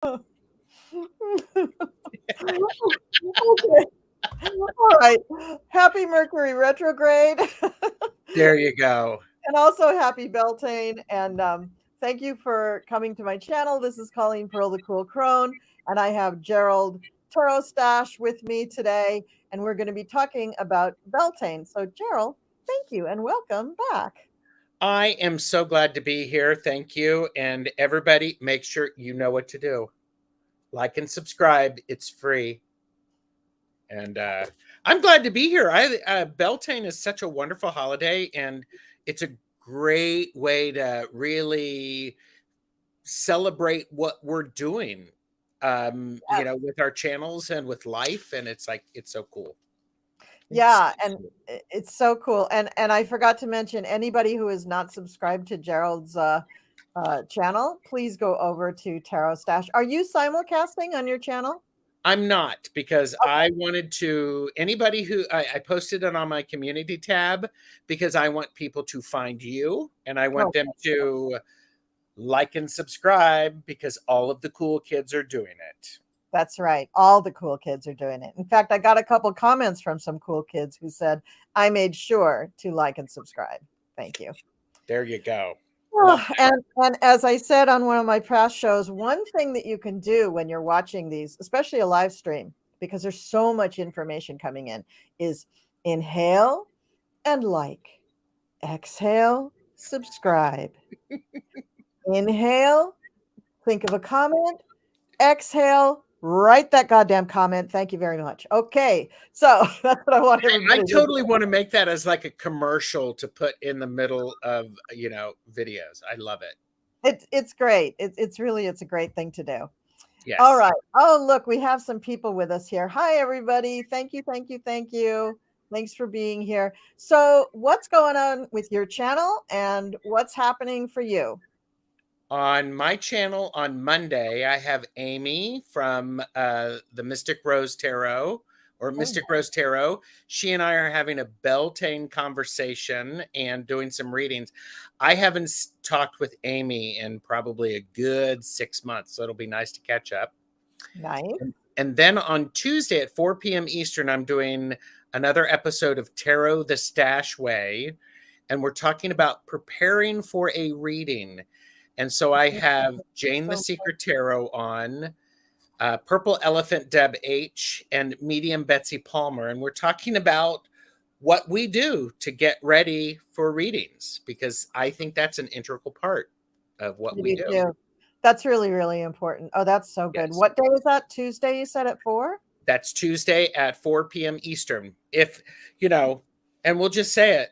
Okay. All right. Happy Mercury retrograde. There you go. And also happy Beltane. And thank you for coming to my channel. This is Colleen Pearl, the Cool Crone, and I have Gerald Tarotstache with me today, and we're going to be talking about Beltane. So, Gerald, thank you and welcome back. I am so glad to be here. Thank you. And everybody, make sure you know what to do. Like and subscribe. It's free. And I'm glad to be here. Beltane is such a wonderful holiday, and it's a great way to really celebrate what we're doing. Yes. With our channels and with life, and it's so cool. Yeah, and it's so cool. And I forgot to mention anybody who is not subscribed to Gerald's channel, please go over to Tarotstache. Are you simulcasting on your channel? I'm not, because Okay. I wanted to anybody who I posted it on my community tab because I want people to find you, and I want Oh, them to like and subscribe because all of the cool kids are doing it. that's right. All the cool kids are doing it. In fact, I got a couple comments from some cool kids who said, I made sure to like and subscribe. Thank you. There you go. Love Oh, and as I said on one of my past shows, one thing that you can do when you're watching these, especially a live stream, because there's so much information coming in, is inhale and like, exhale, subscribe, inhale, think of a comment, exhale, write that goddamn comment. Thank you very much. Okay, so that's what I want I everybody to do. totally want to make that as like a commercial to put in the middle of videos. I love it. It's great. It's a great thing to do. All Yes. right. Oh, look, we have some people with us here. Hi, everybody. Thank you, thank you, thank you. Thanks for being here. So, what's going on with your channel and what's happening for you? On my channel on Monday, I have Amy from the Mystic Rose Tarot or Oh, Mystic Rose Tarot. She and I are having a Beltane conversation and doing some readings. I haven't talked with Amy in probably a good 6 months, so it'll be nice to catch up. nice. And then on Tuesday at 4 p.m. Eastern, I'm doing another episode of Tarot the Stash Way. And we're talking about preparing for a reading. And so I have Jane the So, Secret Tarot on, Purple Elephant Deb H, and Medium Betsy Palmer. And we're talking about what we do to get ready for readings, because I think that's an integral part of what you we do do. too. That's really, really important. Oh, that's so good. Yes. What day is that? Tuesday, you said at 4? That's Tuesday at 4 p.m. Eastern. If, and we'll just say it,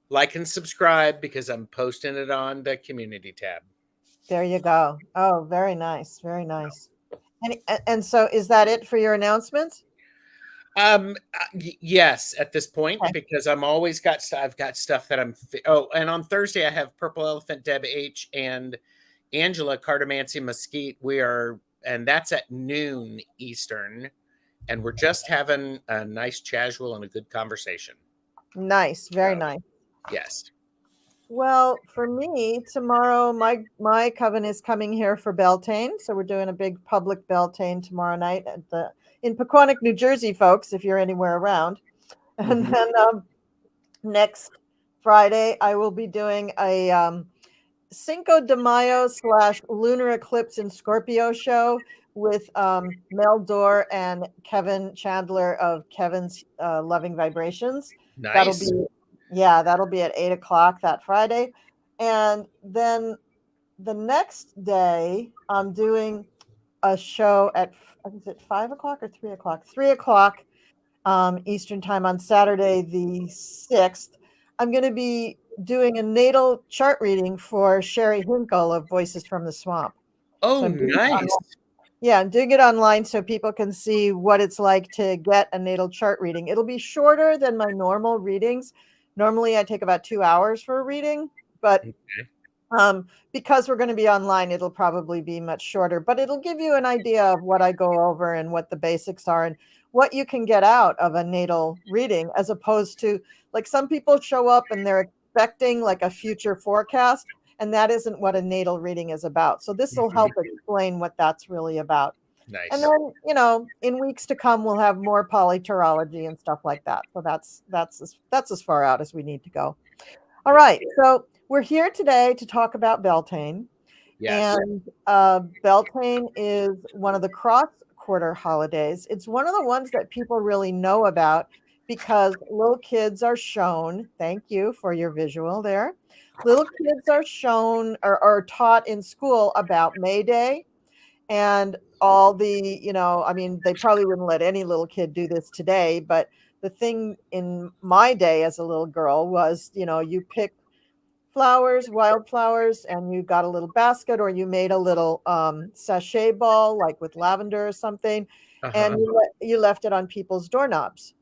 like and subscribe because I'm posting it on the community tab. There you go. Oh, very nice. Very nice. And so is that it for your announcements? Yes, at this point, Okay. because I've got stuff that oh, and on Thursday I have Purple Elephant Deb H and Angela Cardamancy Mesquite. And that's at noon Eastern, and we're just having a nice casual and a good conversation. Nice. Very So, nice. yes. Well, for me, tomorrow my coven is coming here for Beltane, so we're doing a big public Beltane tomorrow night in Pequannock, New Jersey, folks. If you're anywhere around, and Mhm. then next Friday I will be doing a Cinco de Mayo / lunar eclipse in Scorpio show with Mel Dore and Kevin Chandler of Kevin's Loving Vibrations. That'll Nice. be that'll be at 8 o'clock that Friday. And then the next day, I'm doing a show at, is it 5 o'clock or 3 o'clock? 3 o'clock Eastern time on Saturday, the 6th. I'm going to be doing a natal chart reading for Sherry Hinkle of Voices from the Swamp. So Oh, I'm doing it nice. I'm doing it online so people can see what it's like to get a natal chart reading. It'll be shorter than my normal readings. Normally, I take about 2 hours for a reading, but Okay. because we're going to be online, it'll probably be much shorter. But it'll give you an idea of what I go over and what the basics are and what you can get out of a natal reading, as opposed to like some people show up and they're expecting like a future forecast. and that isn't what a natal reading is about. So this will help explain what that's really about. Nice. And then, you know, in weeks to come, we'll have more polytarology and stuff like that. So that's as far out as we need to go. All right. So we're here today to talk about Beltane. Yes. And Beltane is one of the cross quarter holidays. It's one of the ones that people really know about because little kids are shown. Thank you for your visual there. Little kids are shown or taught in school about May Day and all the, you know, I mean, they probably wouldn't let any little kid do this today, but the thing in my day as a little girl was, you know, you pick flowers, wildflowers, and you got a little basket or you made a little sachet ball, like with lavender or something, and you left it on people's doorknobs.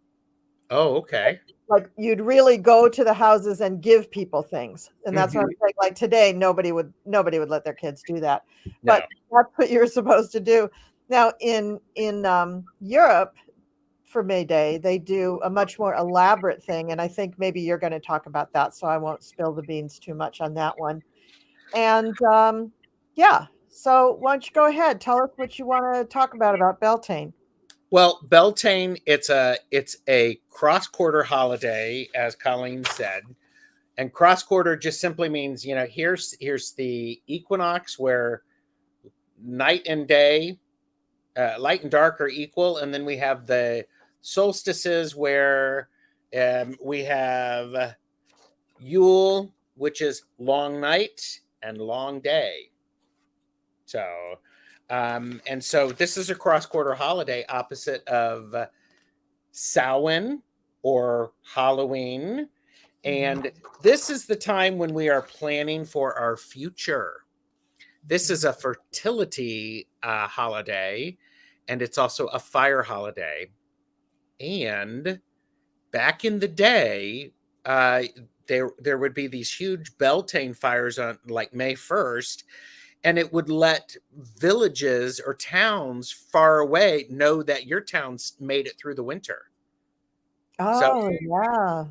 Oh, okay. Like you'd really go to the houses and give people things. And that's what I'm saying. Like today, nobody would let their kids do that. No. But that's what you're supposed to do. Now in Europe, for May Day, they do a much more elaborate thing. And I think maybe you're going to talk about that. So I won't spill the beans too much on that one. And yeah, so why don't you go ahead? Tell us what you want to talk about Beltane. Well, Beltane, it's a cross quarter holiday, as Colleen said. And cross quarter just simply means, you know, here's the equinox where night and day, light and dark are equal, and then we have the solstices where we have Yule, which is long night and long day. So, and so this is a cross quarter holiday opposite of Samhain or Halloween. And this is the time when we are planning for our future. This is a fertility holiday, and it's also a fire holiday. And back in the day, there would be these huge Beltane fires on like May 1st, and it would let villages or towns far away know that your town's made it through the winter. Oh, yeah.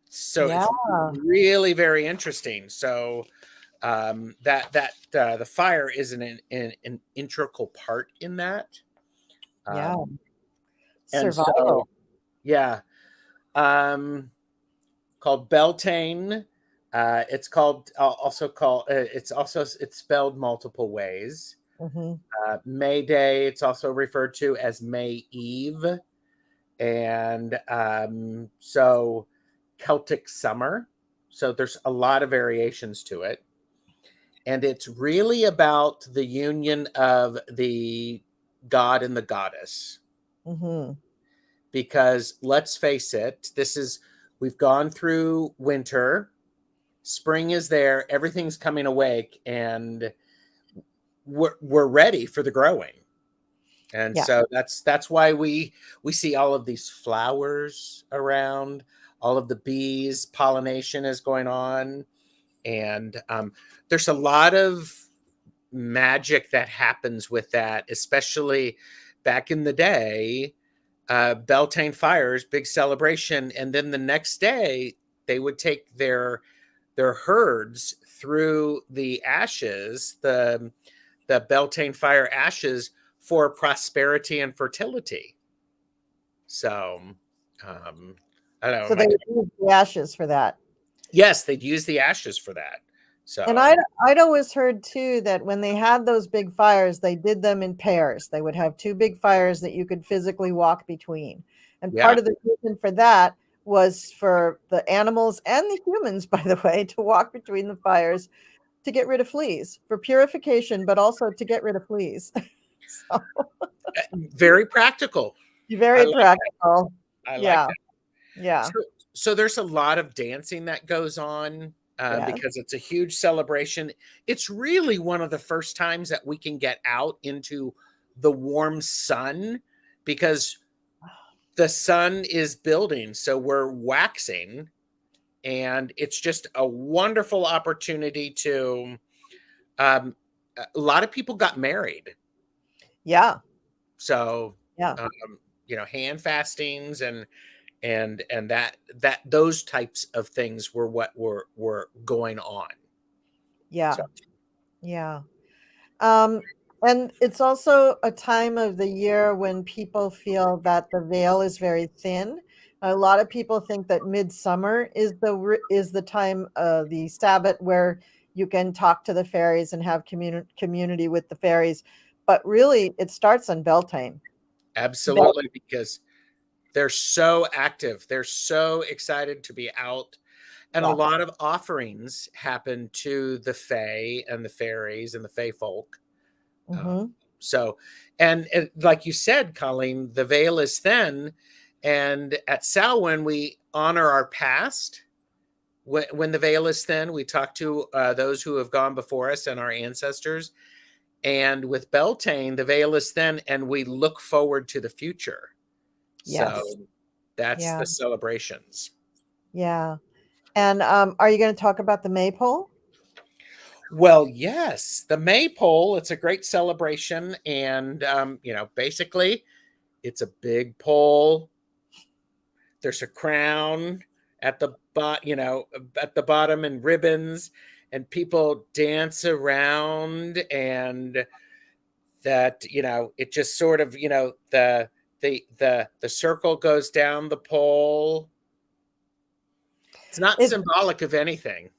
So Yeah. it's really very interesting. So the fire is an integral part in that. Yeah. And Survival. so, yeah, called Beltane. It's called also called it's spelled multiple ways. May Day. It's also referred to as May Eve, and so Celtic Summer. So there's a lot of variations to it. And it's really about the union of the god and the goddess. Because let's face it, we've gone through winter, spring is there, everything's coming awake, and we're ready for the growing. And so that's why we see all of these flowers around, all of the bees, pollination is going on. And there's a lot of magic that happens with that, especially back in the day. Beltane fires, big celebration, and then the next day they would take their herds through the ashes, the Beltane fire ashes, for prosperity and fertility. So I don't know. So they would use the ashes for that. Yes, they'd use the ashes for that. So, and I'd always heard too that when they had those big fires, they did them in pairs. They would have two big fires that you could physically walk between. And part of the reason for that was for the animals and the humans, by the way, to walk between the fires to get rid of fleas, for purification, but also to get rid of fleas. So, very practical. Very practical. I like that. Yeah. So there's a lot of dancing that goes on. Because it's a huge celebration. It's really one of the first times that we can get out into the warm sun, because the sun is building. So we're waxing, and it's just a wonderful opportunity to, a lot of people got married. Yeah. So, you know, hand fastings and that those types of things were what were going on. Yeah. So Yeah. Um, and it's also a time of the year when people feel that the veil is very thin. A lot of people think that midsummer is the time, the Sabbath, where you can talk to the fairies and have community with the fairies, but really it starts on Beltane. absolutely, because they're so active. They're so excited to be out. And a Yeah. lot of offerings happen to the fae and the fairies and the fae folk. Uh, Hmm. so, and like you said, Colleen, the veil is thin. And at Samhain, we honor our past. When the veil is thin, we talk to those who have gone before us and our ancestors. And with Beltane, the veil is thin, and we look forward to the future. So Yes. that's Yeah. the celebrations. Yeah. And are you going to talk about the maypole? Well, yes, the Maypole, it's a great celebration. And, basically, it's a big pole. There's a crown at the at the bottom, and ribbons, and people dance around. And that, it just sort of, the circle goes down the pole. It's not It's symbolic of anything.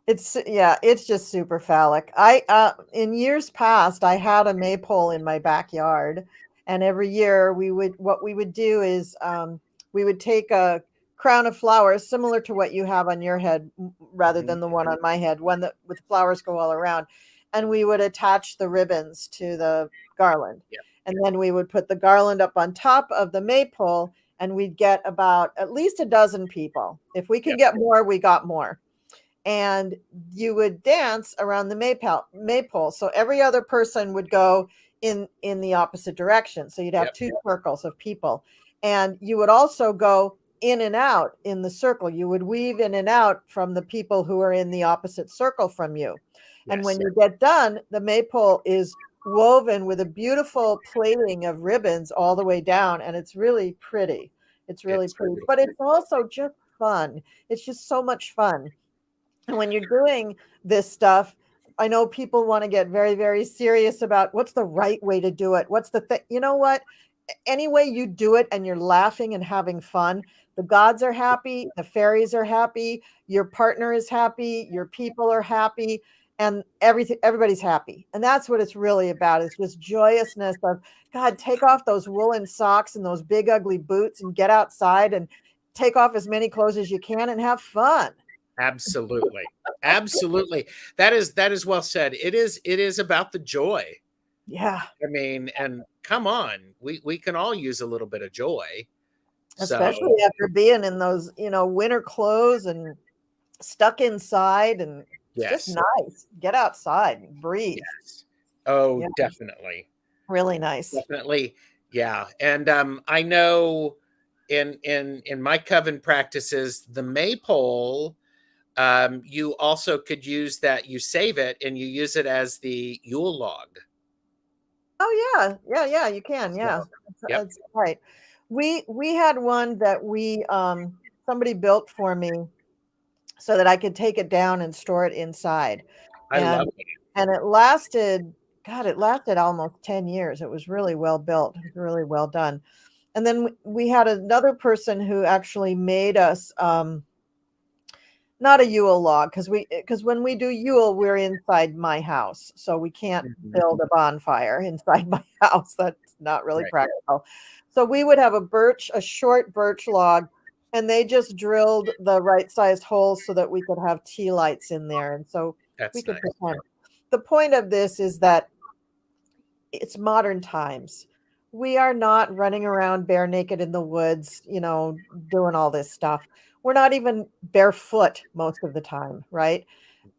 It's yeah, it's just super phallic. I in years past, I had a maypole in my backyard, and every year what we would do is we would take a crown of flowers similar to what you have on your head, rather Mhm. than the one on my head, one that with flowers go all around, and we would attach the ribbons to the garland, Yep. and then we would put the garland up on top of the maypole, and we'd get about at least a dozen people. If we could Yep. get more, we got more, and you would dance around the maypole. So every other person would go in the opposite direction. So you'd have Yep. two circles of people, and you would also go in and out in the circle. You would weave in and out from the people who are in the opposite circle from you. And when Yes. you get done, the maypole is woven with a beautiful plaiting of ribbons all the way down, and it's really pretty. It's really It's pretty, but beautiful. it's also just fun. It's just so much fun. And when you're doing this stuff, I know people want to get very, very serious about what's the right way to do it. What's the thing? You know what? Any way you do it and you're laughing and having fun, the gods are happy, the fairies are happy, your partner is happy, your people are happy, and everybody's happy. And that's what it's really about. It's just joyousness of, God, take off those woolen socks and those big ugly boots and get outside and take off as many clothes as you can and have fun. Absolutely. Absolutely. That is well said. It is about the joy. Yeah. I mean, and come on, we can all use a little bit of joy. Especially So, after being in those, winter clothes and stuck inside, and it's just yes. nice. Get outside and breathe. Yes. Oh, Yeah, definitely. really nice. Definitely. Yeah. And I know in my coven practices, the maypole, you also could use that, you save it and you use it as the Yule log. Oh yeah, yeah, yeah. You can. Yeah, So, yep. that's right. We had one that we somebody built for me so that I could take it down and store it inside, I love and it. and it lasted. God, it lasted almost 10 years. It was really well built. It was really well done. And then we had another person who actually made us not a Yule log, because when we do Yule, we're inside my house, so we can't Mhm. build a bonfire inside my house. That's not really Right. practical. So we would have a short birch log, and they just drilled the right sized holes so that we could have tea lights in there, and so we That's could nice. pretend. The point of this is that it's modern times. We are not running around bare naked in the woods, doing all this stuff. We're not even barefoot most of the time, right?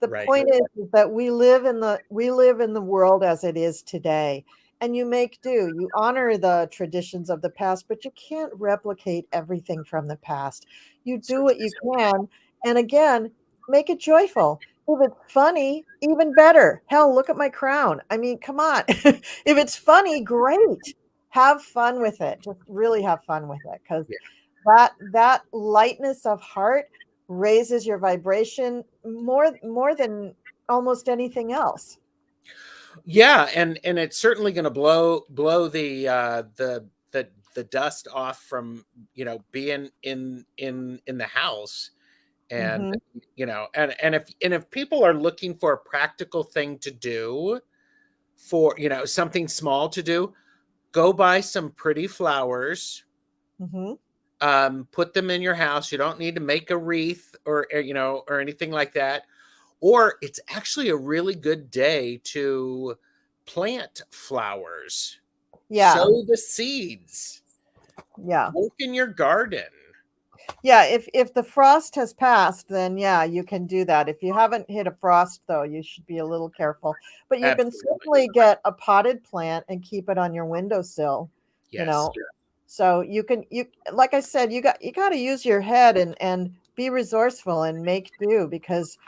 The Right. point is that we live in the world as it is today, and you make do. You honor the traditions of the past, but you can't replicate everything from the past. You do what you can, and again, make it joyful. If it's funny, even better. Hell, look at my crown. I mean, come on. If it's funny, great. Have fun with it. Just really have fun with it, because Yeah. that lightness of heart raises your vibration more than almost anything else. Yeah, and it's certainly going to blow the dust off from, being in the house. And Hmm. and if people are looking for a practical thing to do, for something small to do, go buy some pretty flowers, Hmm. put them in your house. You don't need to make a wreath or anything like that. Or it's actually a really good day to plant flowers, Yeah. sow the seeds, Yeah. work in your garden. Yeah, if the frost has passed, then yeah, you can do that. If you haven't hit a frost though, you should be a little careful. But you can Absolutely. certainly get a potted plant and keep it on your windowsill, you Yes. know. So you like I said, you got to use your head and be resourceful and make do, because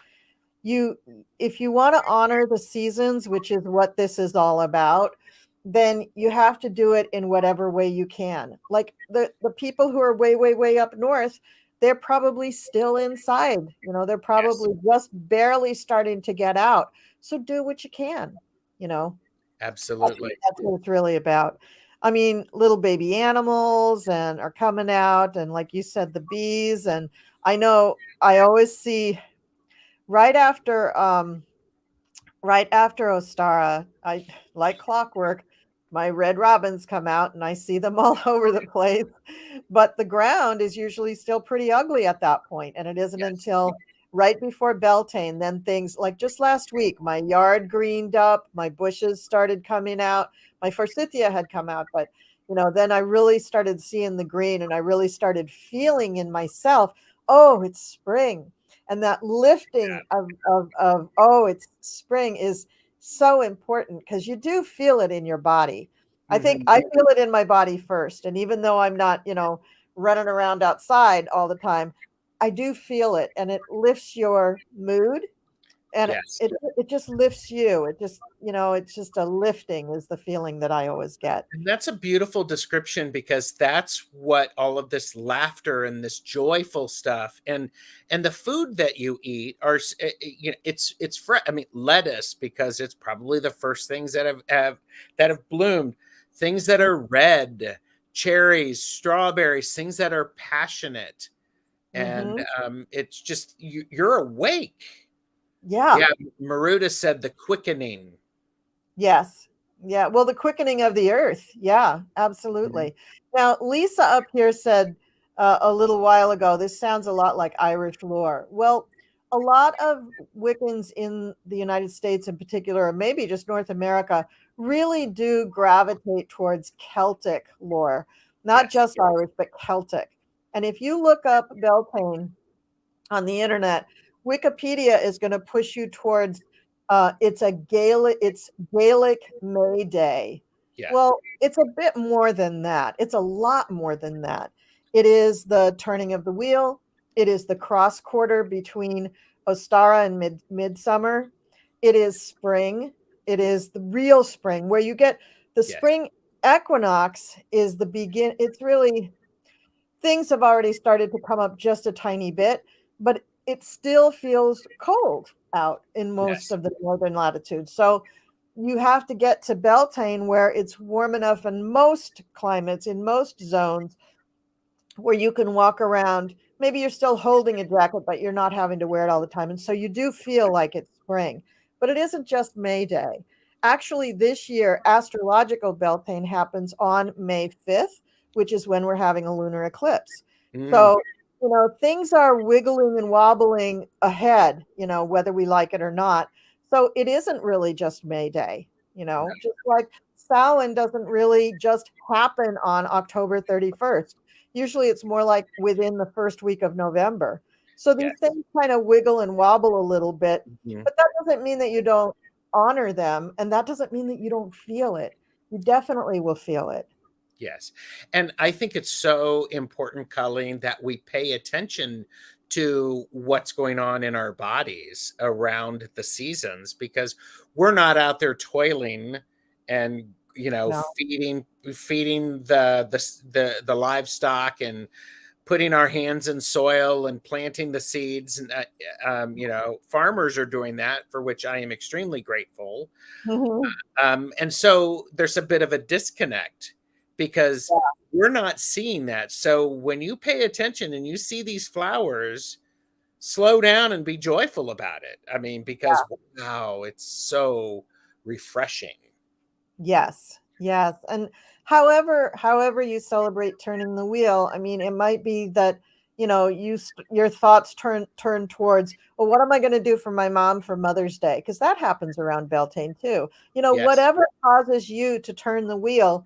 you if you want to honor the seasons, which is what this is all about, then you have to do it in whatever way you can. Like the people who are way up north, they're probably still inside, they're Yes. probably just barely starting to get out. So do what you can, you know I Absolutely. think that's what it's really about. I mean, little baby animals and are coming out, and like you said, the bees. And I know I always see right after Ostara, I like clockwork, my red robins come out and I see them all over the place. But the ground is usually still pretty ugly at that point, and it isn't Yes. until right before Beltane, then things like just last week, my yard greened up, my bushes started coming out. My forsythia had come out, but then I really started seeing the green, and I really started feeling in myself, oh, it's spring. And that lifting of oh, it's spring is so important, because you do feel it in your body. I think Mhm. I feel it in my body first, and even though I'm not running around outside all the time, I do feel it, and it lifts your mood, and Yes. it just lifts you. It just it's just a lifting is the feeling that I always get. And that's a beautiful description, because that's what all of this laughter and this joyful stuff and the food that you eat are it's fresh. I mean, lettuce, because it's probably the first things that have bloomed, things that are red, cherries, strawberries, things that are passionate. And Hmm. it's just you're awake. Yeah. Yeah, Maruta said the quickening. Yes. Yeah. Well, the quickening of the earth. Yeah, Mhm. absolutely. Now, Lisa up here said a little while ago, this sounds a lot like Irish lore. Well, a lot of Wiccans in the United States in particular, or maybe just North America, really do gravitate towards Celtic lore, not Yes. just Irish, but Celtic. And if you look up Beltane on the internet, Wikipedia is going to push you towards it's Gaelic May Day. Yeah. Well, it's a bit more than that. It's a lot more than that. It is the turning of the wheel. It is the cross quarter between Ostara and midsummer. It is spring. It is the real spring where you get the Yes. spring equinox is the begin. It's really things have already started to come up just a tiny bit, but it still feels cold out in most Yes. of the northern latitudes. So you have to get to Beltane where it's warm enough in most climates, in most zones, where you can walk around. Maybe you're still holding a jacket, but you're not having to wear it all the time. And so you do feel like it's spring. But it isn't just May Day. Actually, this year, astrological Beltane happens on May 5th, which is when we're having a lunar eclipse. Mm, So, things are wiggling and wobbling ahead, whether we like it or not. So it isn't really just May Day, just like Samhain doesn't really just happen on October 31st. Usually it's more like within the first week of November. So these yes. things kind of wiggle and wobble a little bit, Mhm. but that doesn't mean that you don't honor them. And that doesn't mean that you don't feel it. You definitely will feel it. Yes. And I think it's so important, Colleen, that we pay attention to what's going on in our bodies around the seasons, because we're not out there toiling and No. feeding the livestock and putting our hands in soil and planting the seeds. And, farmers are doing that, for which I am extremely grateful. Mhm. And so there's a bit of a disconnect because Yeah. we're not seeing that. So when you pay attention and you see these flowers, slow down and be joyful about it. I mean, because wow, it's so refreshing. Yes, yes. And however you celebrate turning the wheel, I mean, it might be that, your thoughts turn towards, well, what am I going to do for my mom for Mother's Day? Because that happens around Beltane too. Yes. Whatever causes you to turn the wheel,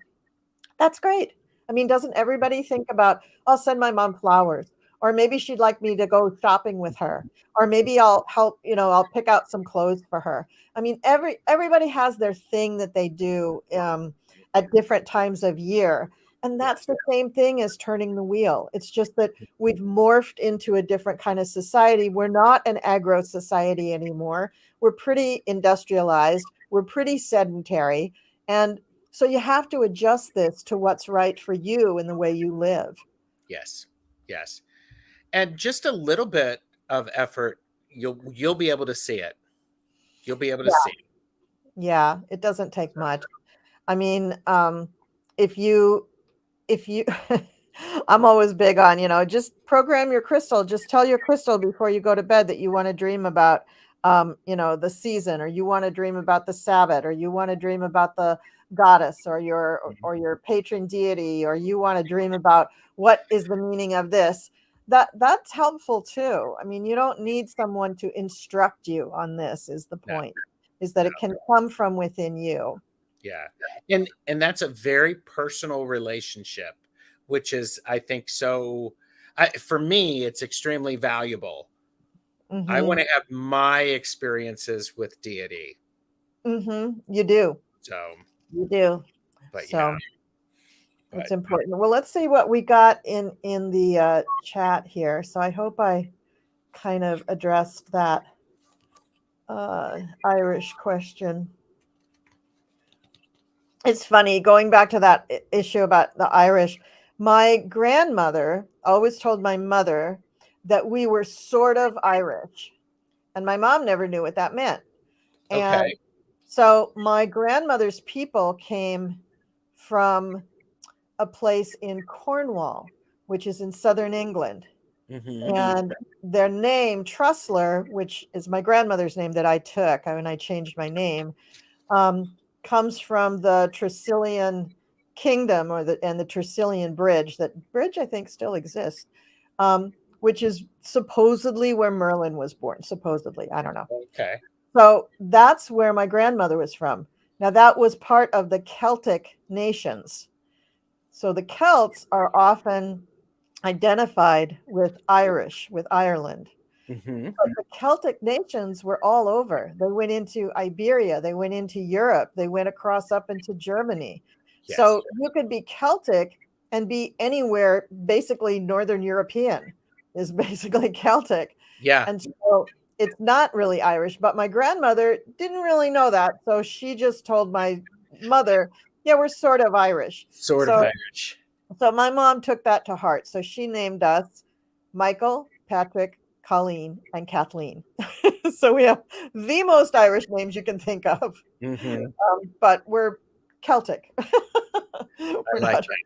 that's great. I mean, doesn't everybody think about, I'll send my mom flowers, or maybe she'd like me to go shopping with her, or maybe I'll help, I'll pick out some clothes for her. I mean, everybody has their thing that they do at different times of year. And that's Yes. the same thing as turning the wheel. It's just that we've morphed into a different kind of society. We're not an agro society anymore. We're pretty industrialized. We're pretty sedentary. And so you have to adjust this to what's right for you and the way you live. Yes. Yes. And just a little bit of effort, you'll be able to see it. You'll be able to see Yeah. it. Yeah, it doesn't take much. I mean, if you if you I'm always big on, just program your crystal. Just tell your crystal before you go to bed that you want to dream about the season, or you want to dream about the Sabbath, or you want to dream about the goddess, or your patron deity, or you want to dream about what is the meaning of this. That's helpful too. I mean, you don't need someone to instruct you on this, is the No, point, is that no. it can come from within you. Yeah. And that's a very personal relationship, which is, I think, for me, it's extremely valuable. I want Mhm. to have my experiences with deity. Mhm. You do. So, You do. but yeah, So it's but important. Well, let's see what we got in the chat here. So I hope I kind of addressed that Irish question. It's funny going back to that issue about the Irish. My grandmother always told my mother that we were sort of Irish, and my mom never knew what that meant. And okay. so my grandmother's people came from a place in Cornwall, which is in southern England. Hmm. And their name, Trussler, which is my grandmother's name that I took when I changed my name, um, comes from the Tresillian kingdom, and the Tresillian bridge. That bridge, I think, still exists, which is supposedly where Merlin was born. Supposedly, I don't know. Okay. So that's where my grandmother was from. Now, that was part of the Celtic nations. So the Celts are often identified with Irish, with Ireland. Hmm. But the Celtic nations were all over. They went into Iberia, they went into Europe, they went across up into Germany. Yes. So you could be Celtic and be anywhere, basically Northern European is basically Celtic. Yeah. And so it's not really Irish, but my grandmother didn't really know that. So she just told my mother, yeah, we're sort of Irish. Sort of So Irish. so my mom took that to heart. So she named us Michael, Patrick, Colleen, and Kathleen. So we have the most Irish names you can think of, Hmm. but we're Celtic. I We're like not, that.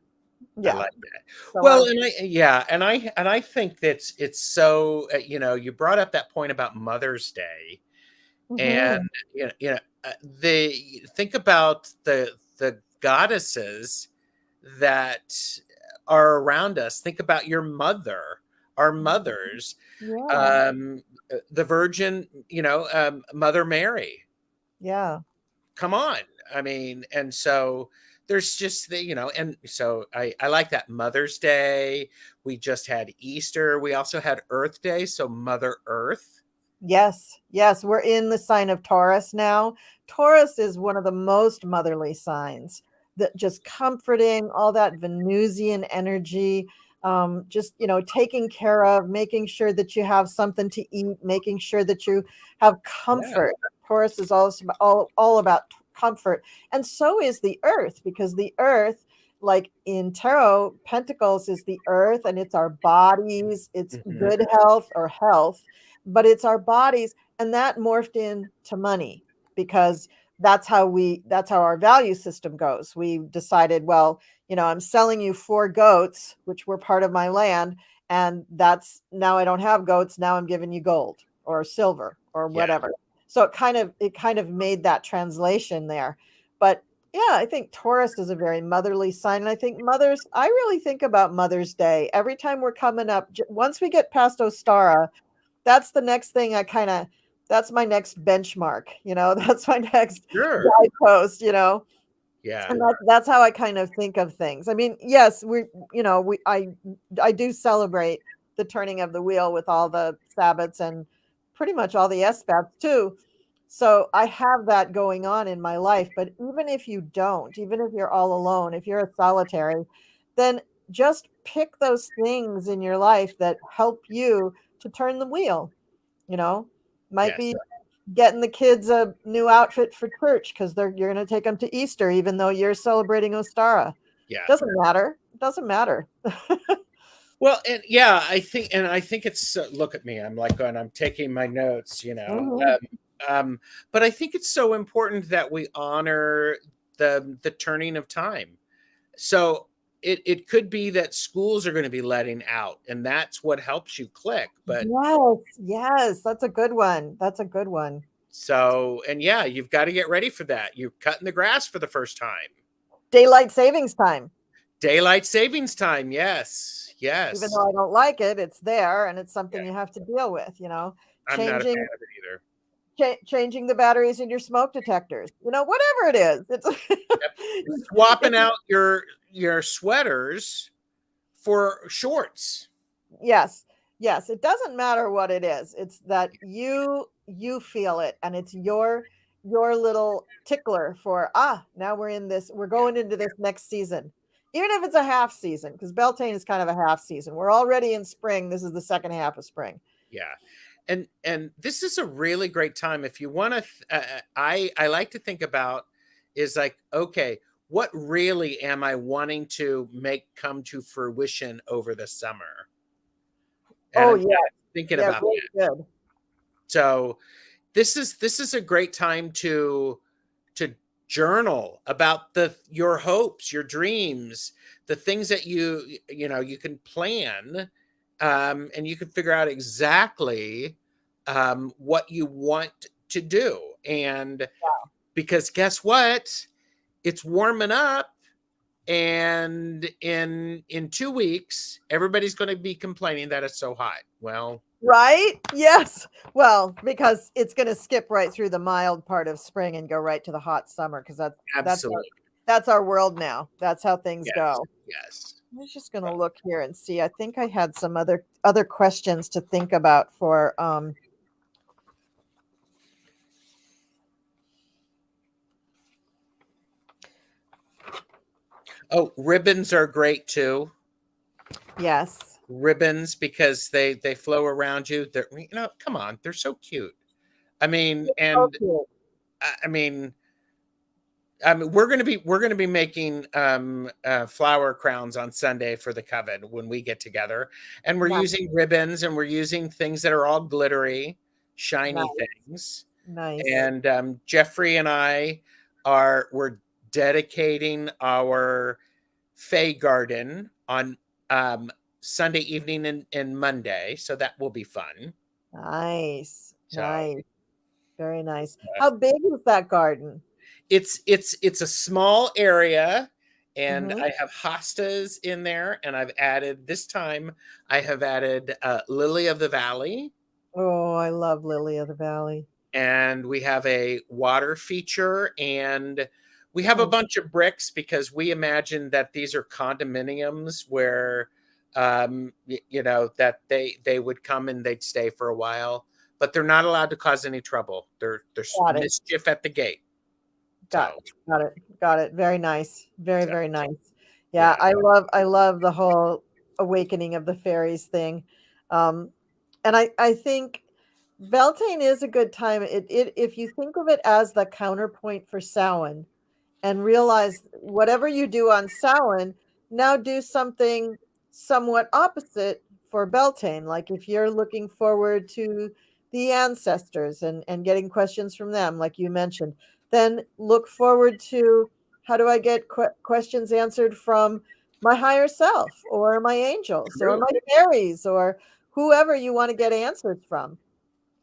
I yeah. like that. So Well, I'm, and I think that's it's so you brought up that point about Mother's Day, and mhm, the think about the goddesses that are around us. Think about your mother, our mothers, yeah, um, the Virgin, Mother Mary. yeah, Come on. I mean, and so there's just and so I like that Mother's Day. We just had Easter. We also had Earth Day. So Mother Earth. yes, yes. We're in the sign of Taurus now. Taurus is one of the most motherly signs, that just comforting, all that Venusian energy, just, taking care of, making sure that you have something to eat, making sure that you have Yeah. comfort. Taurus is all about comfort. And so is the earth, because the earth like in tarot, pentacles is the earth and it's our bodies, it's Mhm. good health or health, but it's our bodies, and that morphed into money because that's how our value system goes. We decided, well, I'm selling you 4 goats, which were part of my land, and that's now I don't have goats, now I'm giving you gold or silver or Yeah. whatever. So it kind of made that translation there. But yeah, I think Taurus is a very motherly sign. And I think I really think about Mother's Day every time we're coming up. Once we get past Ostara, that's the next thing that's my next benchmark, that's my next Sure. guidepost, Yeah. and that's how I kind of think of things. I mean, yes, I do celebrate the turning of the wheel with all the Sabbats and pretty much all the S-bats too. So I have that going on in my life. But even if you don't, even if you're all alone, if you're a solitary, then just pick those things in your life that help you to turn the wheel. You know, might Yes. be getting the kids a new outfit for church because you're going to take them to Easter, even though you're celebrating Ostara. Yeah. Doesn't matter. It doesn't matter. Well, and yeah, I think it's look at me. I'm like going. I'm taking my notes. Mhm. But I think it's so important that we honor the turning of time. So it could be that schools are going to be letting out, and that's what helps you click. But Yes, yes, that's a good one. That's a good one. so and yeah, you've got to get ready for that. You're cutting the grass for the first time. Daylight savings time. Daylight savings time. Yes. Even Yes. though I don't like it, it's there and it's Yeah. something you have to deal with, I'm not a fan changing of it either. changing the batteries in your smoke detectors, whatever it is. Yep. It's Swapping it's out your sweaters for shorts. Yes. Yes, it doesn't matter what it is. It's that you feel it and it's your little tickler for now we're going into this next season. Even if it's a half season, because Beltane is kind of a half season. We're already in spring. This is the second half of spring. Yeah. And this is a really great time if you want to I like to think about is like, okay, what really am I wanting to make come to fruition over the summer? And Oh I'm yeah. kind of thinking Yeah, about really that. good. So this is a great time to journal about your hopes, your dreams, the things that you can plan, and you can figure out exactly what you want to do. And because guess what, it's warming up, and in 2 weeks everybody's going to be complaining that it's so hot. Well, Right? Yes. Well, because it's going to skip right through the mild part of spring and go right to the hot summer because absolutely. that's our world now. That's how things Yes. go. Yes. I was just going to look here and see. I think I had some other questions to think about for Oh, ribbons are great too. yes. Ribbons, because they flow around you. They're come on, they're so cute. I mean, and Okay. I mean, we're gonna be making flower crowns on Sunday for the coven when we get together, and we're Nice, using ribbons and we're using things that are all glittery, shiny nice, things. nice. And Jeffrey and we're dedicating our Fay garden on um, Sunday evening and Monday, so that will be fun. Nice. So Nice. Very nice. uh, How big is that garden? it's a small area, and Mhm. I have hostas in there, and I have added lily of the valley, Oh, I love Lily of the Valley. and we have a water feature, and we have a Nice. bunch of bricks because we imagine that these are condominiums where that they would come and they'd stay for a while, but they're not allowed to cause any trouble. There's Got it. mischief at the gate. Got So got it. Got it. Very nice. Very, so very nice. Yeah, yeah. I love the whole awakening of the fairies thing. Um, and I think Beltane is a good time. It if you think of it as the counterpoint for Samhain, and realize whatever you do on Samhain, now do something somewhat opposite for Beltane. Like if you're looking forward to the ancestors and getting questions from them, like you mentioned, then look forward to how do I get questions answered from my higher self or my angels or True. my fairies or whoever you want to get answers from,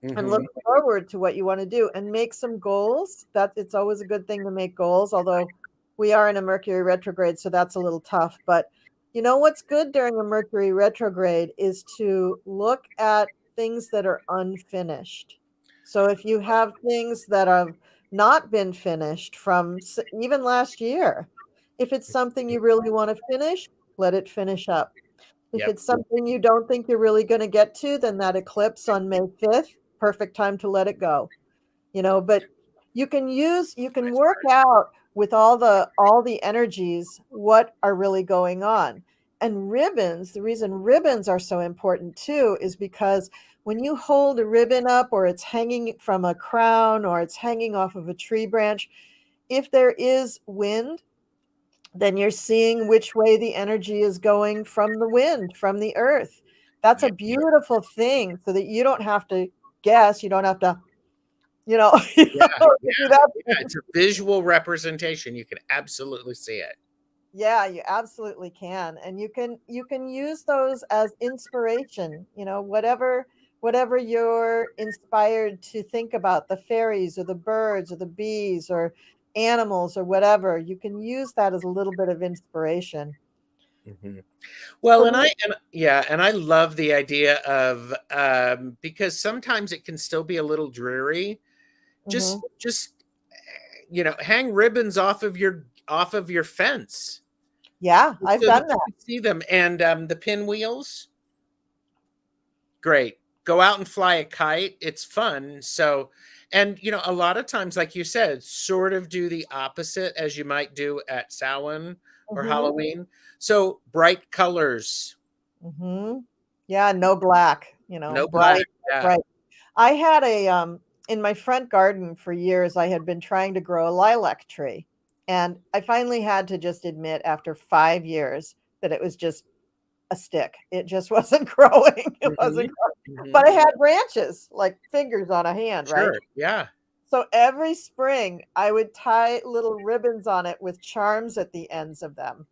and look Mhm. forward to what you want to do and make some goals. That it's always a good thing to make goals, although we are in a Mercury retrograde, so that's a little tough. But you know what's good during a Mercury retrograde is to look at things that are unfinished. So if you have things that have not been finished from even last year, if it's something you really want to finish, let it finish up. If Yep. it's something you don't think you're really going to get to, then that eclipse on May 5th, perfect time to let it go. But you can work out with all the energies what are really going on. And ribbons, the reason ribbons are so important too is because when you hold a ribbon up or it's hanging from a crown or it's hanging off of a tree branch, if there is wind, then you're seeing which way the energy is going from the wind, from the earth. That's a Yeah. beautiful thing so that you don't have to guess. You don't have to, Yeah. do that. Yeah. It's a visual representation. You can absolutely see it. Yeah, you absolutely can. And you can use those as inspiration, whatever you're inspired to think about, the fairies or the birds or the bees or animals or whatever, you can use that as a little bit of inspiration. Mhm. Well, For and me, I love the idea of because sometimes it can still be a little dreary. mhm. Just hang ribbons off of your fence Yeah, I've so that done you that. can see them. And the pinwheels, great. Go out and fly a kite. It's fun. So, and a lot of times, like you said, sort of do the opposite as you might do at Samhain or Mhm, Halloween. So bright colors, mhm. Yeah, no black, no black. bright, Yeah. bright. I had in my front garden for years, I had been trying to grow a lilac tree, and I finally had to just admit after 5 years that it was just a stick. It just wasn't growing. It wasn't Hmm. growing. Hmm. But it had branches, like fingers on a hand, right? Sure. Yeah. So every spring, I would tie little ribbons on it with charms at the ends of them.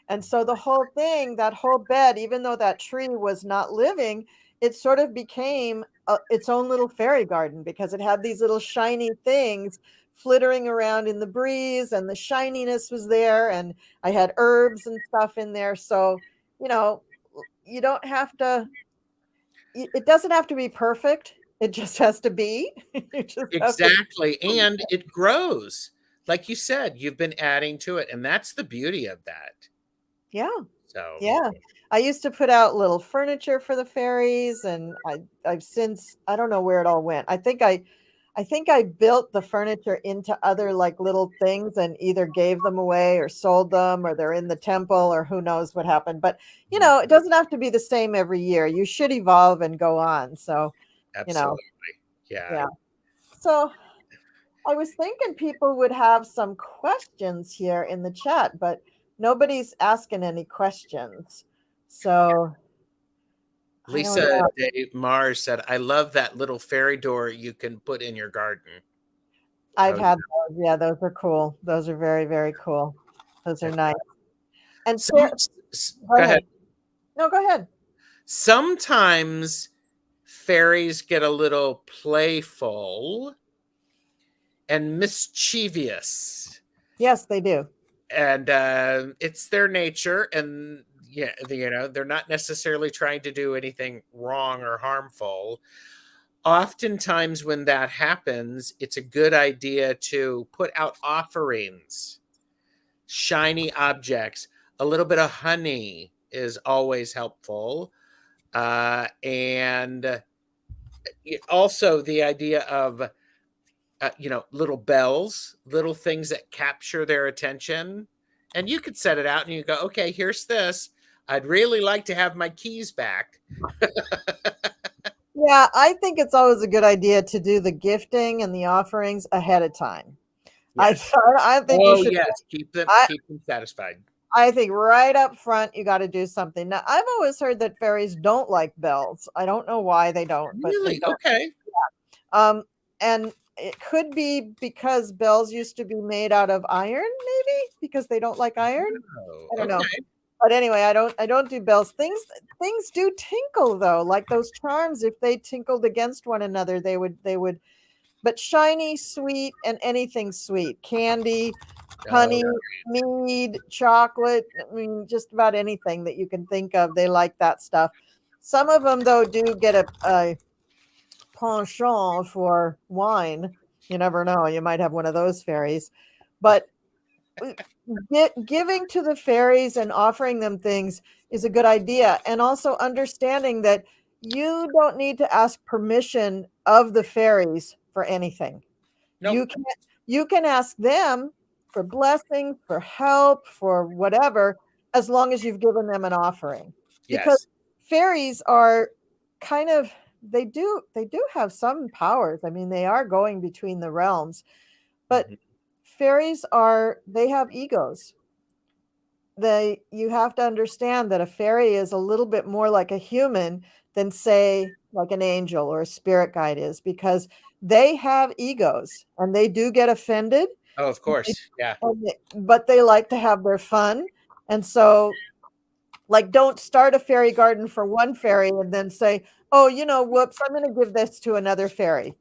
And so the whole thing, that whole bed, even though that tree was not living, it sort of became its own little fairy garden because it had these little shiny things flittering around in the breeze, and the shininess was there. And I had herbs and stuff in there. So, you know, you don't have to, it doesn't have to be perfect. It just has to be. You just have to. Exactly. And it grows. Like you said, you've been adding to it. And that's the beauty of that. Yeah. So, Yeah. I used to put out little furniture for the fairies, and I've since, I don't know where it all went. I think I built the furniture into other like little things and either gave them away or sold them, or they're in the temple, or who knows what happened. But mhm, it doesn't have to be the same every year. You should evolve and go on. So, you know, absolutely. Yeah. yeah. So I was thinking people would have some questions here in the chat, but nobody's asking any questions. So I don't Lisa know. Day Mars said, I love that little fairy door you can put in your garden. I've Oh, had those. Yeah, those are cool. Those are very, very cool. Those are yeah. nice. And Some, go go ahead. ahead. No, go ahead. Sometimes fairies get a little playful and mischievous. Yes, they do. And it's their nature. And yeah, they're not necessarily trying to do anything wrong or harmful. Oftentimes, when that happens, it's a good idea to put out offerings, shiny objects. A little bit of honey is always helpful. And also the idea of, little bells, little things that capture their attention. And you could set it out and you go, okay, here's this. I'd really like to have my keys back. Yeah, I think it's always a good idea to do the gifting and the offerings ahead of time. Yes. I think you Oh, should. yes. I, Keep them satisfied. I think right up front you got to do something. Now, I've always heard that fairies don't like bells. I don't know why they don't, but they Really? don't. Okay. Um, and it could be because bells used to be made out of iron, maybe because they don't like iron. Oh, I don't know. okay. But anyway, I don't do bells. Things do tinkle though, like those charms. If they tinkled against one another, they would. But shiny, sweet, and anything sweet, candy, honey, Oh, mead, chocolate. I mean, just about anything that you can think of, they like that stuff. Some of them though do get a penchant for wine. You never know. You might have one of those fairies. But giving to the fairies and offering them things is a good idea. And also understanding that you don't need to ask permission of the fairies for anything. nope. You can ask them for blessings, for help, for whatever, as long as you've given them an offering. Because Yes. fairies are kind of they do have some powers. I mean, they are going between the realms, but Mhm. fairies they have egos. You have to understand that a fairy is a little bit more like a human than, say, like an angel or a spirit guide is, because they have egos and they do get offended. Oh, of course. Yeah. But they like to have their fun. And so, like, don't start a fairy garden for one fairy and then say, oh, whoops, I'm going to give this to another fairy.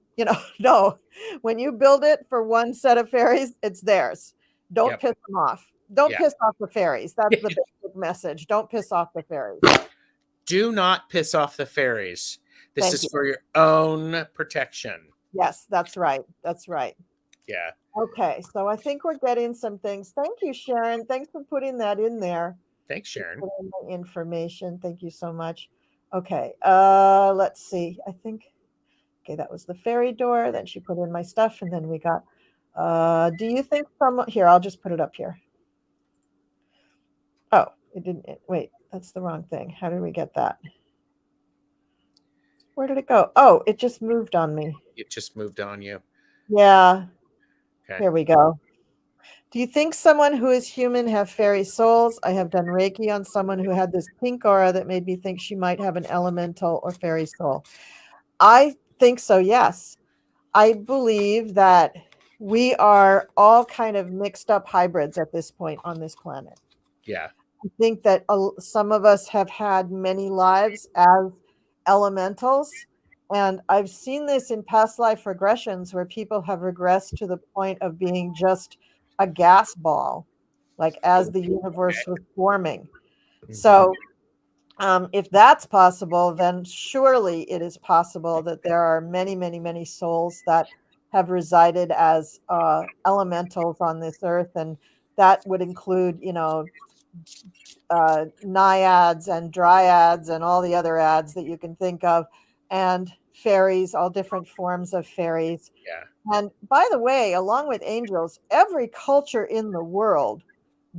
No, when you build it for one set of fairies, it's theirs. Don't Yep. piss them off. Don't Yeah. piss off the fairies. That's the basic message. Don't piss off the fairies. Do not piss off the fairies. This Thank is you. for your own protection. Yes, that's right. That's right. Yeah. Okay, so I think we're getting some things. Thank you, Sharon. Thanks for putting that in there. Thanks, Sharon. Put in my information. Thank you so much. Okay, let's see. I think, okay, that was the fairy door. Then she put in my stuff, and then we got, do you think someone, here, I'll just put it up here. Oh, it didn't, wait, that's the wrong thing. How did we get that? Where did it go? Oh, it just moved on me. It just moved on you. Yeah, Okay. here we go. Do you think someone who is human have fairy souls? I have done Reiki on someone who had this pink aura that made me think she might have an elemental or fairy soul. I think so, yes. I believe that we are all kind of mixed up hybrids at this point on this planet. Yeah. I think that some of us have had many lives as elementals. And I've seen this in past life regressions where people have regressed to the point of being just a gas ball, like as the universe was forming. Mhm. So, if that's possible, then surely it is possible that there are many, many, many souls that have resided as elementals on this earth. And that would include, naiads and dryads and all the other ads that you can think of, and fairies, all different forms of fairies. Yeah. And by the way, along with angels, every culture in the world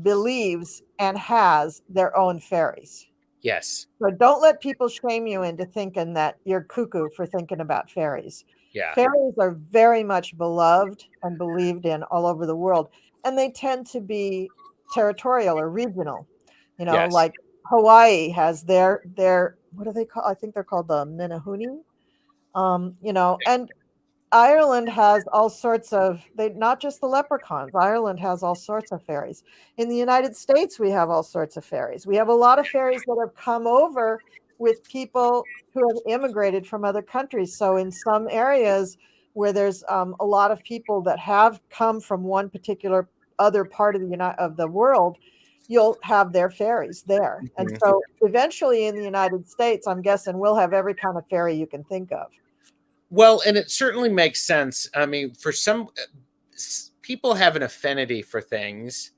believes and has their own fairies. Yes. So don't let people shame you into thinking that you're cuckoo for thinking about fairies. Yeah. Fairies are very much beloved and believed in all over the world, and they tend to be territorial or regional. Yes. Like Hawaii has their what do they call? I think they're called the Menehune. And Ireland has all sorts of they not just the leprechauns. Ireland has all sorts of fairies. In the United States, we have all sorts of fairies. We have a lot of fairies that have come over with people who have immigrated from other countries. So in some areas where there's a lot of people that have come from one particular other part of the world, you'll have their fairies there. And Mhm. so eventually in the United States, I'm guessing we'll have every kind of fairy you can think of. Well, and it certainly makes sense. I mean, for some people have an affinity for things.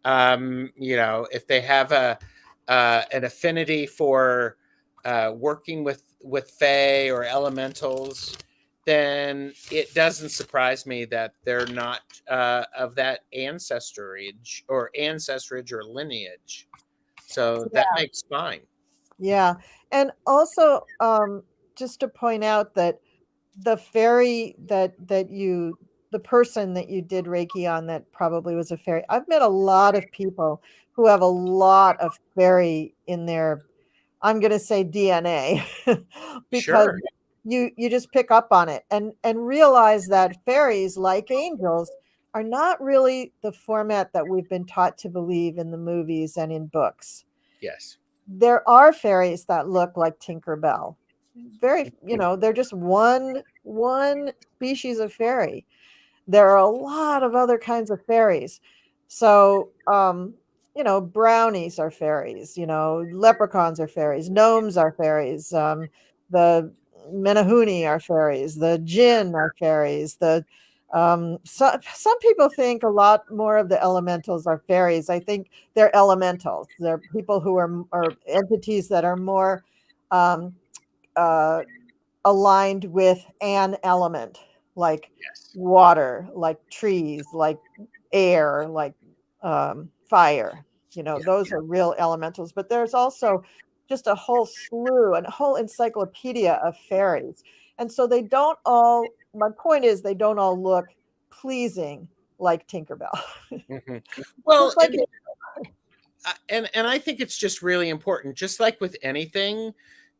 If they have an affinity for working with fae or elementals, then it doesn't surprise me that they're not of that ancestrage or lineage. So that makes fine. Yeah. And also, just to point out that the fairy that you the person that you did Reiki on that probably was a fairy. I've met a lot of people who have a lot of fairy in their, I'm going to say DNA, because Sure. you just pick up on it and realize that fairies, like angels, are not really the format that we've been taught to believe in the movies and in books. Yes. There are fairies that look like Tinkerbell. Very, they're just one species of fairy. There are a lot of other kinds of fairies. So, brownies are fairies, leprechauns are fairies, gnomes are fairies, the menahuni are fairies, the jinn are fairies, some people think a lot more of the elementals are fairies. I think they're elementals. They're people who are entities that are more um, uh, aligned with an element, like Yes. water, like trees, like air, like fire. Yeah. Those are real elementals. But there's also just a whole slew and a whole encyclopedia of fairies. And so they don't all, my point is, they don't all look pleasing like Tinkerbell. Mhm. Well, Just like it. and I think it's just really important, just like with anything,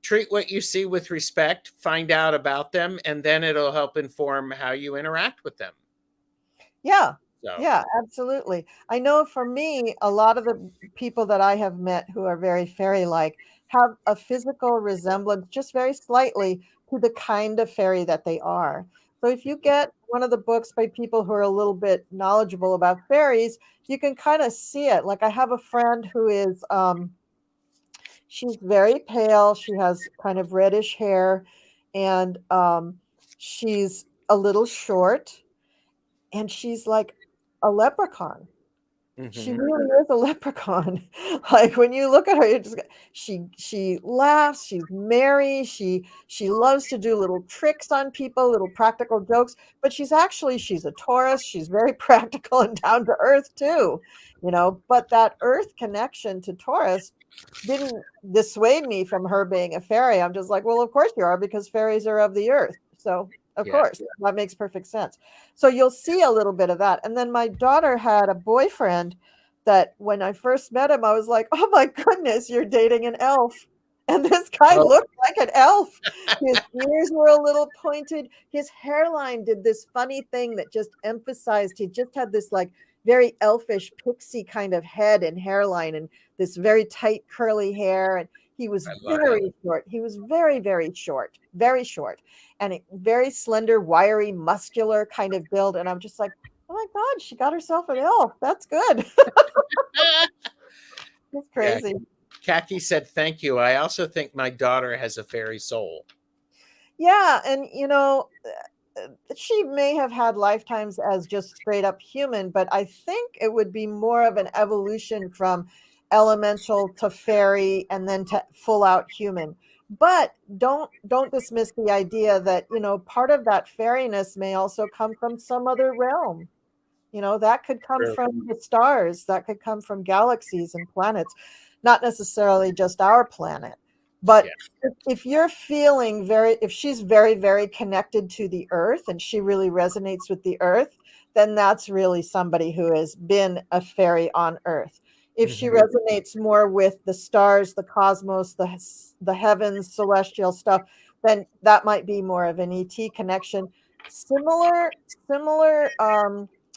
treat what you see with respect, find out about them, and then it'll help inform how you interact with them. Yeah. So, Yeah, absolutely. I know for me, a lot of the people that I have met who are very fairy-like have a physical resemblance, just very slightly, to the kind of fairy that they are. So if you get one of the books by people who are a little bit knowledgeable about fairies, you can kind of see it. Like I have a friend who is, she's very pale. She has kind of reddish hair, and she's a little short, and she's like a leprechaun. She mhm. really is a leprechaun. Like when you look at her, you just she laughs, she's merry, she loves to do little tricks on people, little practical jokes, but she's a Taurus, she's very practical and down to earth too, but that earth connection to Taurus didn't dissuade me from her being a fairy. I'm just like, well, of course you are, because fairies are of the earth. So of Yeah. course, that makes perfect sense. So you'll see a little bit of that. And then my daughter had a boyfriend that when I first met him, I was like, oh my goodness, you're dating an elf. And this guy Oh, looked like an elf. His ears were a little pointed. His hairline did this funny thing that just emphasized, he just had this like very elfish pixie kind of head and hairline, and this very tight curly hair. And he was I love it. very short. He was very, very short, very short, and a very slender, wiry, muscular kind of build. And I'm just like, oh my God, she got herself an elf. That's good. That's Yeah. crazy. Kaki said, thank you. I also think my daughter has a fairy soul. Yeah. And, she may have had lifetimes as just straight up human, but I think it would be more of an evolution from elemental to fairy and then to full out human. But don't dismiss the idea that, part of that fairiness may also come from some other realm. That could come True. from the stars, that could come from galaxies and planets, not necessarily just our planet. Yeah. But if she's very, very connected to the earth and she really resonates with the earth, then that's really somebody who has been a fairy on earth. If she Mhm. resonates more with the stars, the cosmos, the heavens, celestial stuff, then that might be more of an ET connection. Similar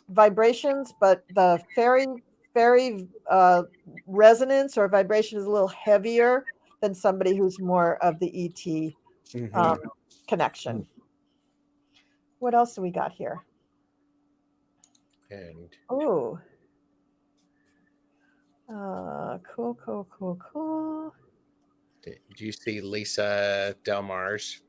vibrations, but the fairy resonance or vibration is a little heavier than somebody who's more of the ET um, Mhm. connection. What else do we got here? And Oh, cool. do you see Lisa Delmars?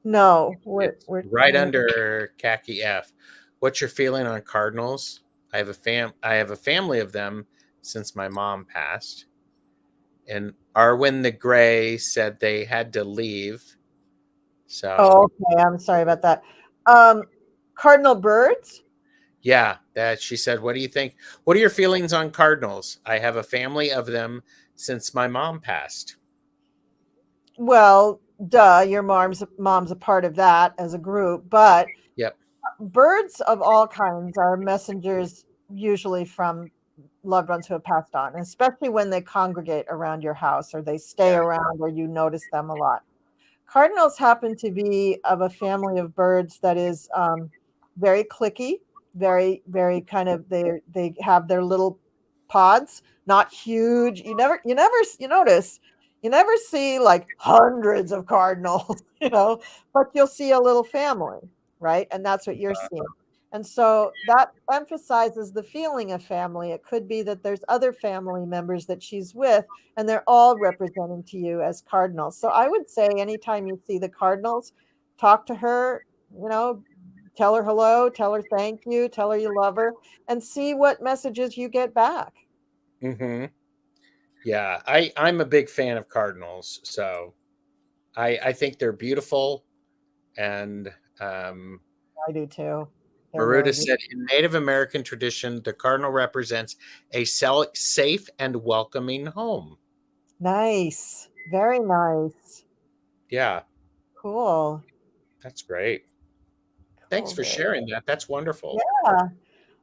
No, It's right under Khaki F. What's your feeling on Cardinals? I have a family of them since my mom passed. And Arwen the Gray said they had to leave. So Oh, okay. I'm sorry about that. Um, Cardinal birds. yeah, that she said, what do you think? What are your feelings on Cardinals? I have a family of them since my mom passed. Well, duh, your mom's a part of that as a group, but Yep. birds of all kinds are messengers, usually from loved ones who have passed on, especially when they congregate around your house or they stay Yeah. around where you notice them a lot. Cardinals happen to be of a family of birds that is very clicky, very kind of they have their little pods, not huge. You notice you never see like hundreds of cardinals, but you'll see a little family, right? And that's what you're seeing. And so that emphasizes the feeling of family. It could be that there's other family members that she's with, and they're all representing to you as cardinals. So I would say anytime you see the cardinals, talk to her, tell her hello, tell her thank you, tell her you love her, and see what messages you get back. Mm-hmm. Yeah, I'm a big fan of cardinals, so I think they're beautiful, and I do too. They're really Maruta beautiful. said, in Native American tradition, the cardinal represents a safe and welcoming home. Nice. Very nice. Yeah, Cool. that's great. Thanks Cool. for Very. sharing that. That's wonderful. Yeah.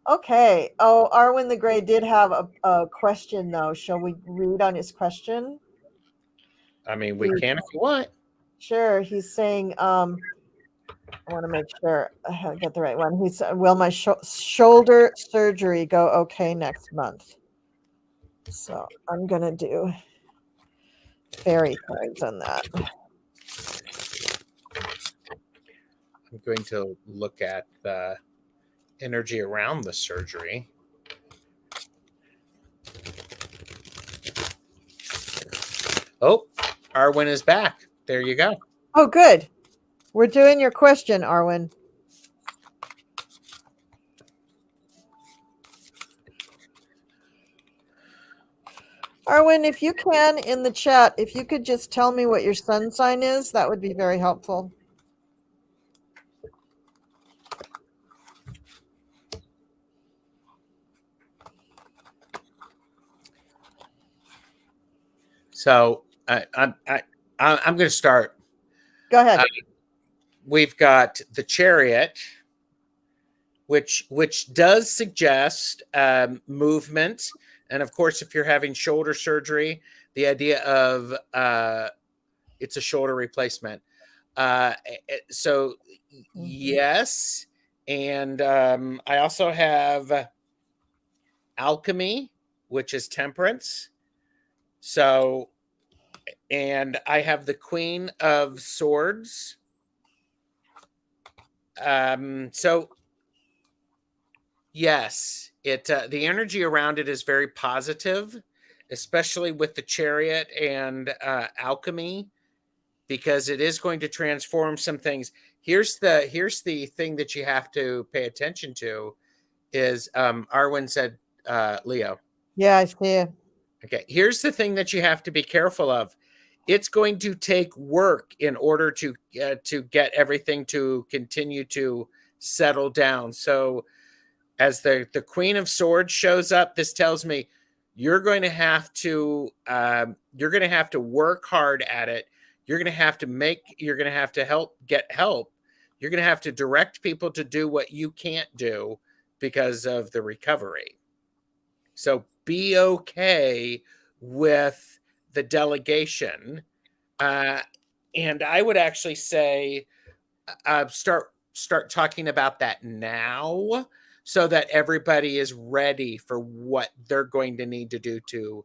Okay. Oh, Arwen the Gray did have a question though. Shall we read on his question? I mean, we can if you want. Sure. He's saying, I want to make sure I get the right one. He said, "Will my shoulder surgery go okay next month?" So I'm gonna do fairy cards on that. I'm going to look at the energy around the surgery. Oh, Arwen is back. There you go. Oh, good. We're doing your question, Arwen. Arwen, if you can in the chat, if you could just tell me what your sun sign is, that would be very helpful. So I'm going to start. Go ahead. We've got the Chariot, which does suggest movement, and of course, if you're having shoulder surgery, the idea of it's a shoulder replacement. So yes, and I also have alchemy, which is temperance. So, and I have the Queen of Swords. So yes, it the energy around it is very positive, especially with the Chariot and alchemy, because it is going to transform some things. Here's the thing that you have to pay attention to is Arwen said Leo. Yeah, I see it. Okay, here's the thing that you have to be careful of. It's going to take work in order to get everything to continue to settle down. So as the Queen of Swords shows up, this tells me you're going to have to work hard at it. You're going to have to get help. You're going to have to direct people to do what you can't do because of the recovery. So be okay with the delegation. And I would actually say start talking about that now so that everybody is ready for what they're going to need to do to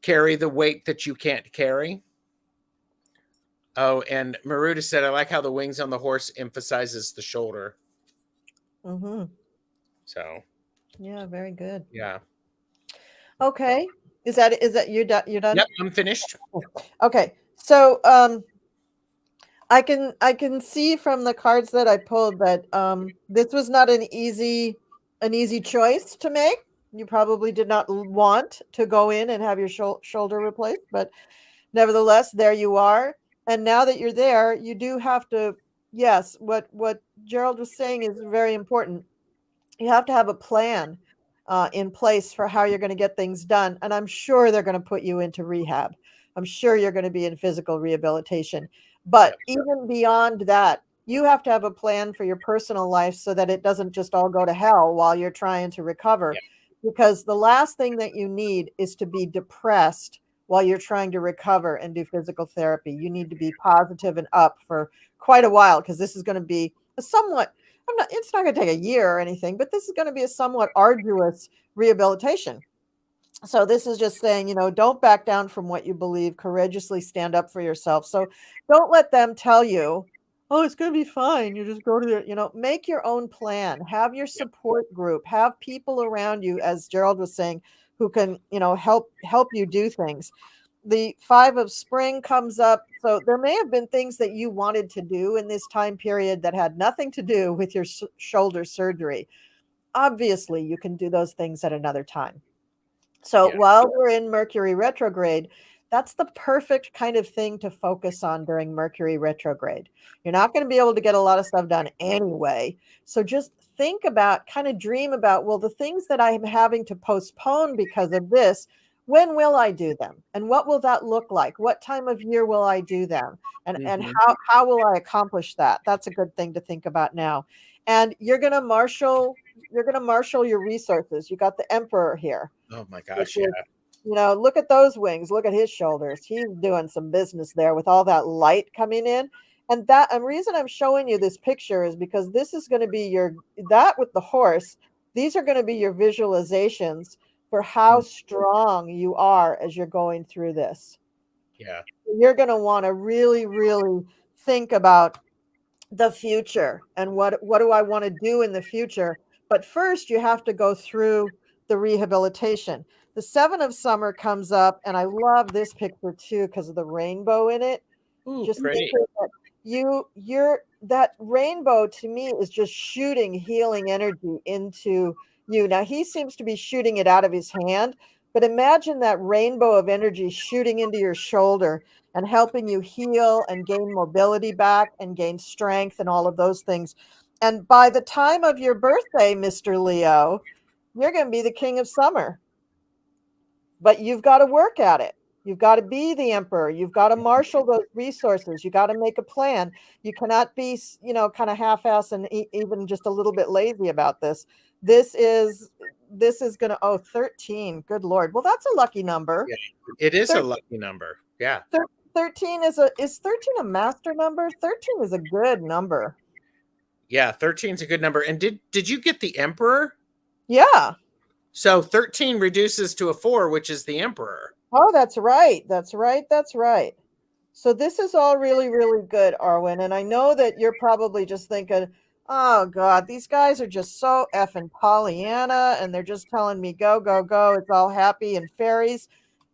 carry the weight that you can't carry. Oh, and Maruta said, I like how the wings on the horse emphasizes the shoulder. Mm-hmm. So yeah, very good. Yeah. Okay. Is that you're done? You're done? Yep, I'm finished. Okay. So I can see from the cards that I pulled that this was not an easy choice to make. You probably did not want to go in and have your shoulder replaced, but nevertheless, there you are. And now that you're there, you do have to. Yes, what Gerald was saying is very important. You have to have a plan in place for how you're going to get things done. And I'm sure they're going to put you into rehab. I'm sure you're going to be in physical rehabilitation. But even beyond that, You have to have a plan for your personal life so that it doesn't just all go to hell while you're trying to recover. Yeah. Because the last thing that you need is to be depressed while you're trying to recover and do physical therapy. You need to be positive and up for quite a while, because this is going to be a somewhat, it's not going to take a year or anything, but this is going to be a somewhat arduous rehabilitation. So this is just saying, don't back down from what you believe, courageously stand up for yourself. So don't let them tell you, oh, it's going to be fine. You just go to make your own plan, have your support group, have people around you, as Gerald was saying, who can, help you do things. The 5 of spring comes up. So there may have been things that you wanted to do in this time period that had nothing to do with your shoulder surgery. Obviously, you can do those things at another time. So Yeah. while we're in Mercury retrograde, that's the perfect kind of thing to focus on during Mercury retrograde. You're not going to be able to get a lot of stuff done anyway. So just think about, kind of dream about, well, the things that I'm having to postpone because of this, when will I do them? And what will that look like? What time of year will I do them? And Mhm. how will I accomplish that? That's a good thing to think about now. And you're going to marshal your resources. You got the Emperor here, Oh my which gosh, is, yeah. look at those wings, look at his shoulders. He's doing some business there with all that light coming in. And reason I'm showing you this picture is because this is going to be that with the horse, these are going to be your visualizations for how Mm. strong you are as you're going through this. Yeah. You're going to want to really, really think about the future and what do I want to do in the future. But first you have to go through the rehabilitation. The 7 of summer comes up, and I love this picture too because of the rainbow in it. Ooh, Just think pretty. that you're that rainbow to me is just shooting healing energy into you. Now he seems to be shooting it out of his hand, but imagine that rainbow of energy shooting into your shoulder and helping you heal and gain mobility back and gain strength and all of those things. And by the time of your birthday, Mr. Leo, you're going to be the king of summer. But you've got to work at it. You've got to be the emperor. You've got to marshal those resources. You got to make a plan. You cannot be, kind of half-ass and even just a little bit lazy about this. This is going to, 13. Good Lord. Well, that's a lucky number. Yeah. It is a 13, lucky number. Yeah. 13 is 13 a master number? 13 is a good number. Yeah, 13 is a good number. And did you get the emperor? Yeah. So 13 reduces to a 4, which is the emperor. Oh, that's right. That's right. That's right. So this is all really, really good, Arwen. And I know that you're probably just thinking, oh God, these guys are just so effing Pollyanna and they're just telling me go, go, go. It's all happy and fairies.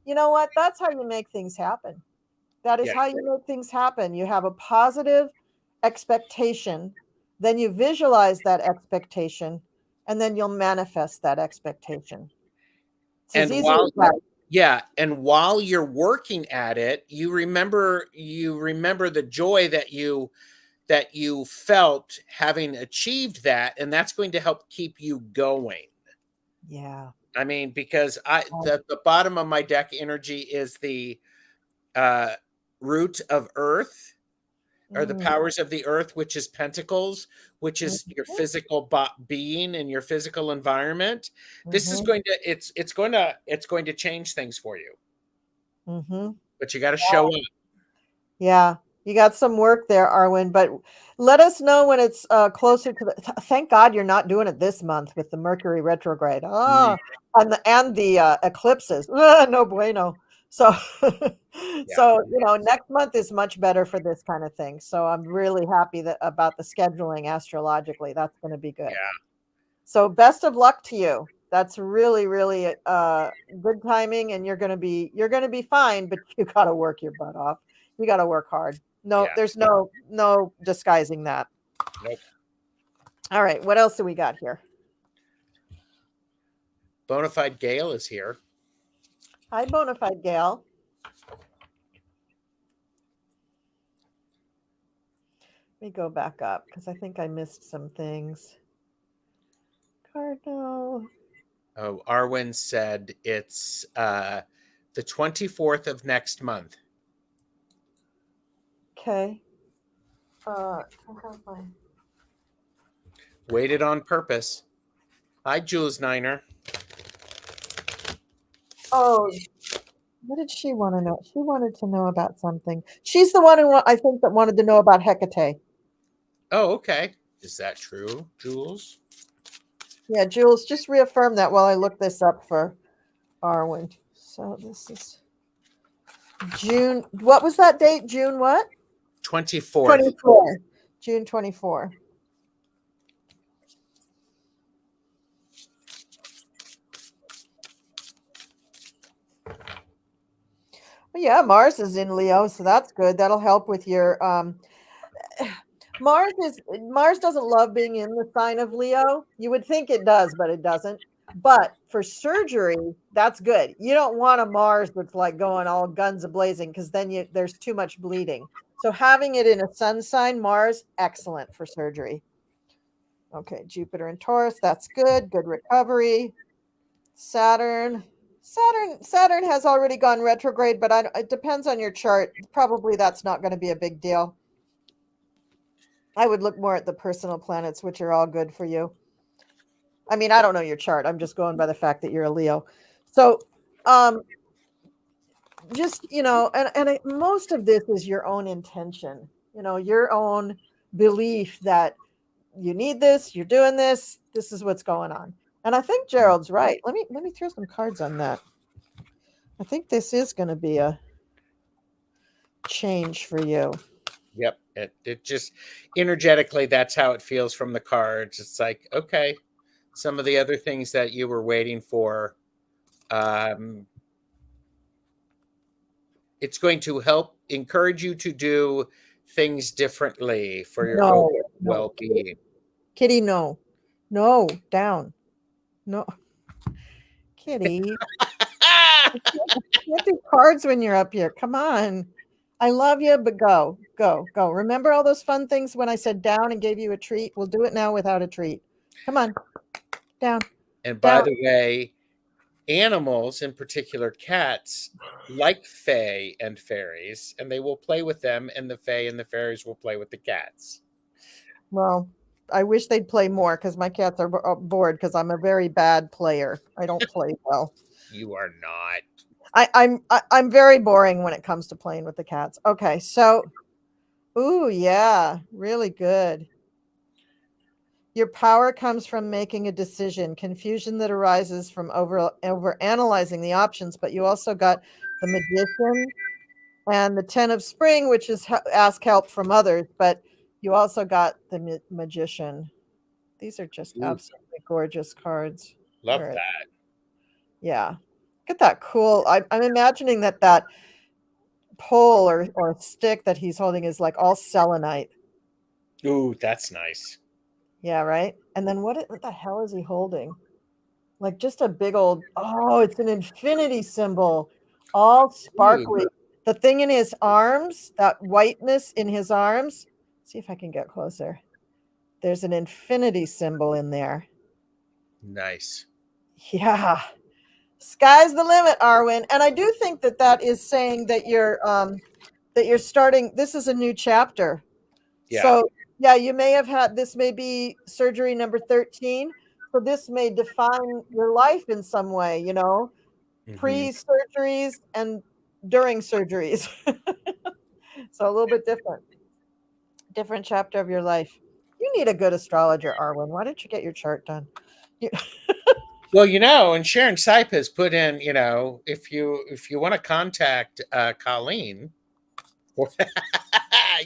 You know what? That's how you make things happen. That is Yeah. how you make things happen. You have a positive expectation, then you visualize that expectation, and then you'll manifest that expectation. It's as And easy as that. and while you're working at it, you remember the joy that you felt having achieved that, and that's going to help keep you going. Yeah. I mean, because the bottom of my deck energy is the uh root of earth, or the Mm. powers of the earth, which is pentacles, which is your Mhm. physical being and your physical environment. This is Mhm. going to it's going to change things for you, Mhm. but you got to show up. Yeah, you got some work there, Arwen, but let us know when it's closer to the. Thank God you're not doing it this month with the Mercury retrograde. Mm, Ah, and the eclipses. No bueno. So, yeah, so next month is much better for this kind of thing. So I'm really happy about the scheduling astrologically. That's going to be good. yeah, So best of luck to you. That's really, really good timing, and you're gonna be fine, but you gotta work your butt off. You gotta work hard. No, yeah. there's no disguising that. Nope. All right, what else do we got here? Bonafide Gale is here. Hi, Bonafide Gal. Let me go back up because I think I missed some things. Cardinal. Oh, Arwen said it's the 24th of next month. Okay. I have my... Waited on purpose. Hi, Jules Niner. Oh, what did she want to know? She wanted to know about something. She's the one who I think that wanted to know about Hecate. Oh, okay. Is that true, Jules? Yeah, Jules, just reaffirm that while I look this up for Arwen. So this is June. What was that date? June what? 24th. 24. June 24. Well, yeah, Mars is in Leo, so that's good. That'll help with your Mars doesn't love being in the sign of Leo. You would think it does, but it doesn't. But for surgery, that's good. You don't want a Mars that's like going all guns a blazing because then there's too much bleeding. So having it in a sun sign, Mars, excellent for surgery. Okay, Jupiter and Taurus, that's good. Good recovery. Saturn has already gone retrograde, but it depends on your chart. Probably that's not going to be a big deal. I would look more at the personal planets, which are all good for you. I mean, I don't know your chart. I'm just going by the fact that you're a Leo. So, just, and most of this is your own intention, your own belief that you need this, you're doing this, this is what's going on. And I think Gerald's right. Let me throw some cards on that. I think this is going to be a change for you. Yep. It just energetically, that's how it feels from the cards. It's like, okay, some of the other things that you were waiting for, it's going to help encourage you to do things differently for your own well-being. Kitty, no, down, no, Kitty. You can't do cards when you're up here. Come on. I love you, but go. Remember all those fun things when I said down and gave you a treat? We'll do it now without a treat. Come on. Down. And by the way, animals, in particular cats, like fae and fairies, and they will play with them, and the fae and the fairies will play with the cats. Well, I wish they'd play more because my cats are bored because I'm a very bad player. I don't play well. You are not. I'm very boring when it comes to playing with the cats. Okay, so, ooh, yeah, really good. Your power comes from making a decision, confusion that arises from over analyzing the options, but you also got the Magician and the 10 of Spring, which is ask help from others, but you also got the Magician. These are just absolutely gorgeous cards. Love that. Yeah. Look at that cool. I'm imagining that pole or stick that he's holding is like all selenite. Ooh, that's nice. Yeah, right? And then what the hell is he holding? Like just a big old, oh, it's an infinity symbol, all sparkly. Ooh. The thing in his arms, that whiteness in his arms. See if I can get closer. There's an infinity symbol in there. Nice. Yeah. Sky's the limit, Arwen. And I do think that is saying that you're starting, this is a new chapter. Yeah. So yeah, you may have this may be surgery number 13. So this may define your life in some way, pre-surgeries and during surgeries. So a little bit different chapter of your life. You need a good astrologer, Arwen. Why don't you get your chart done? Well, and Sharon Sipe has put in, if you want to contact Colleen,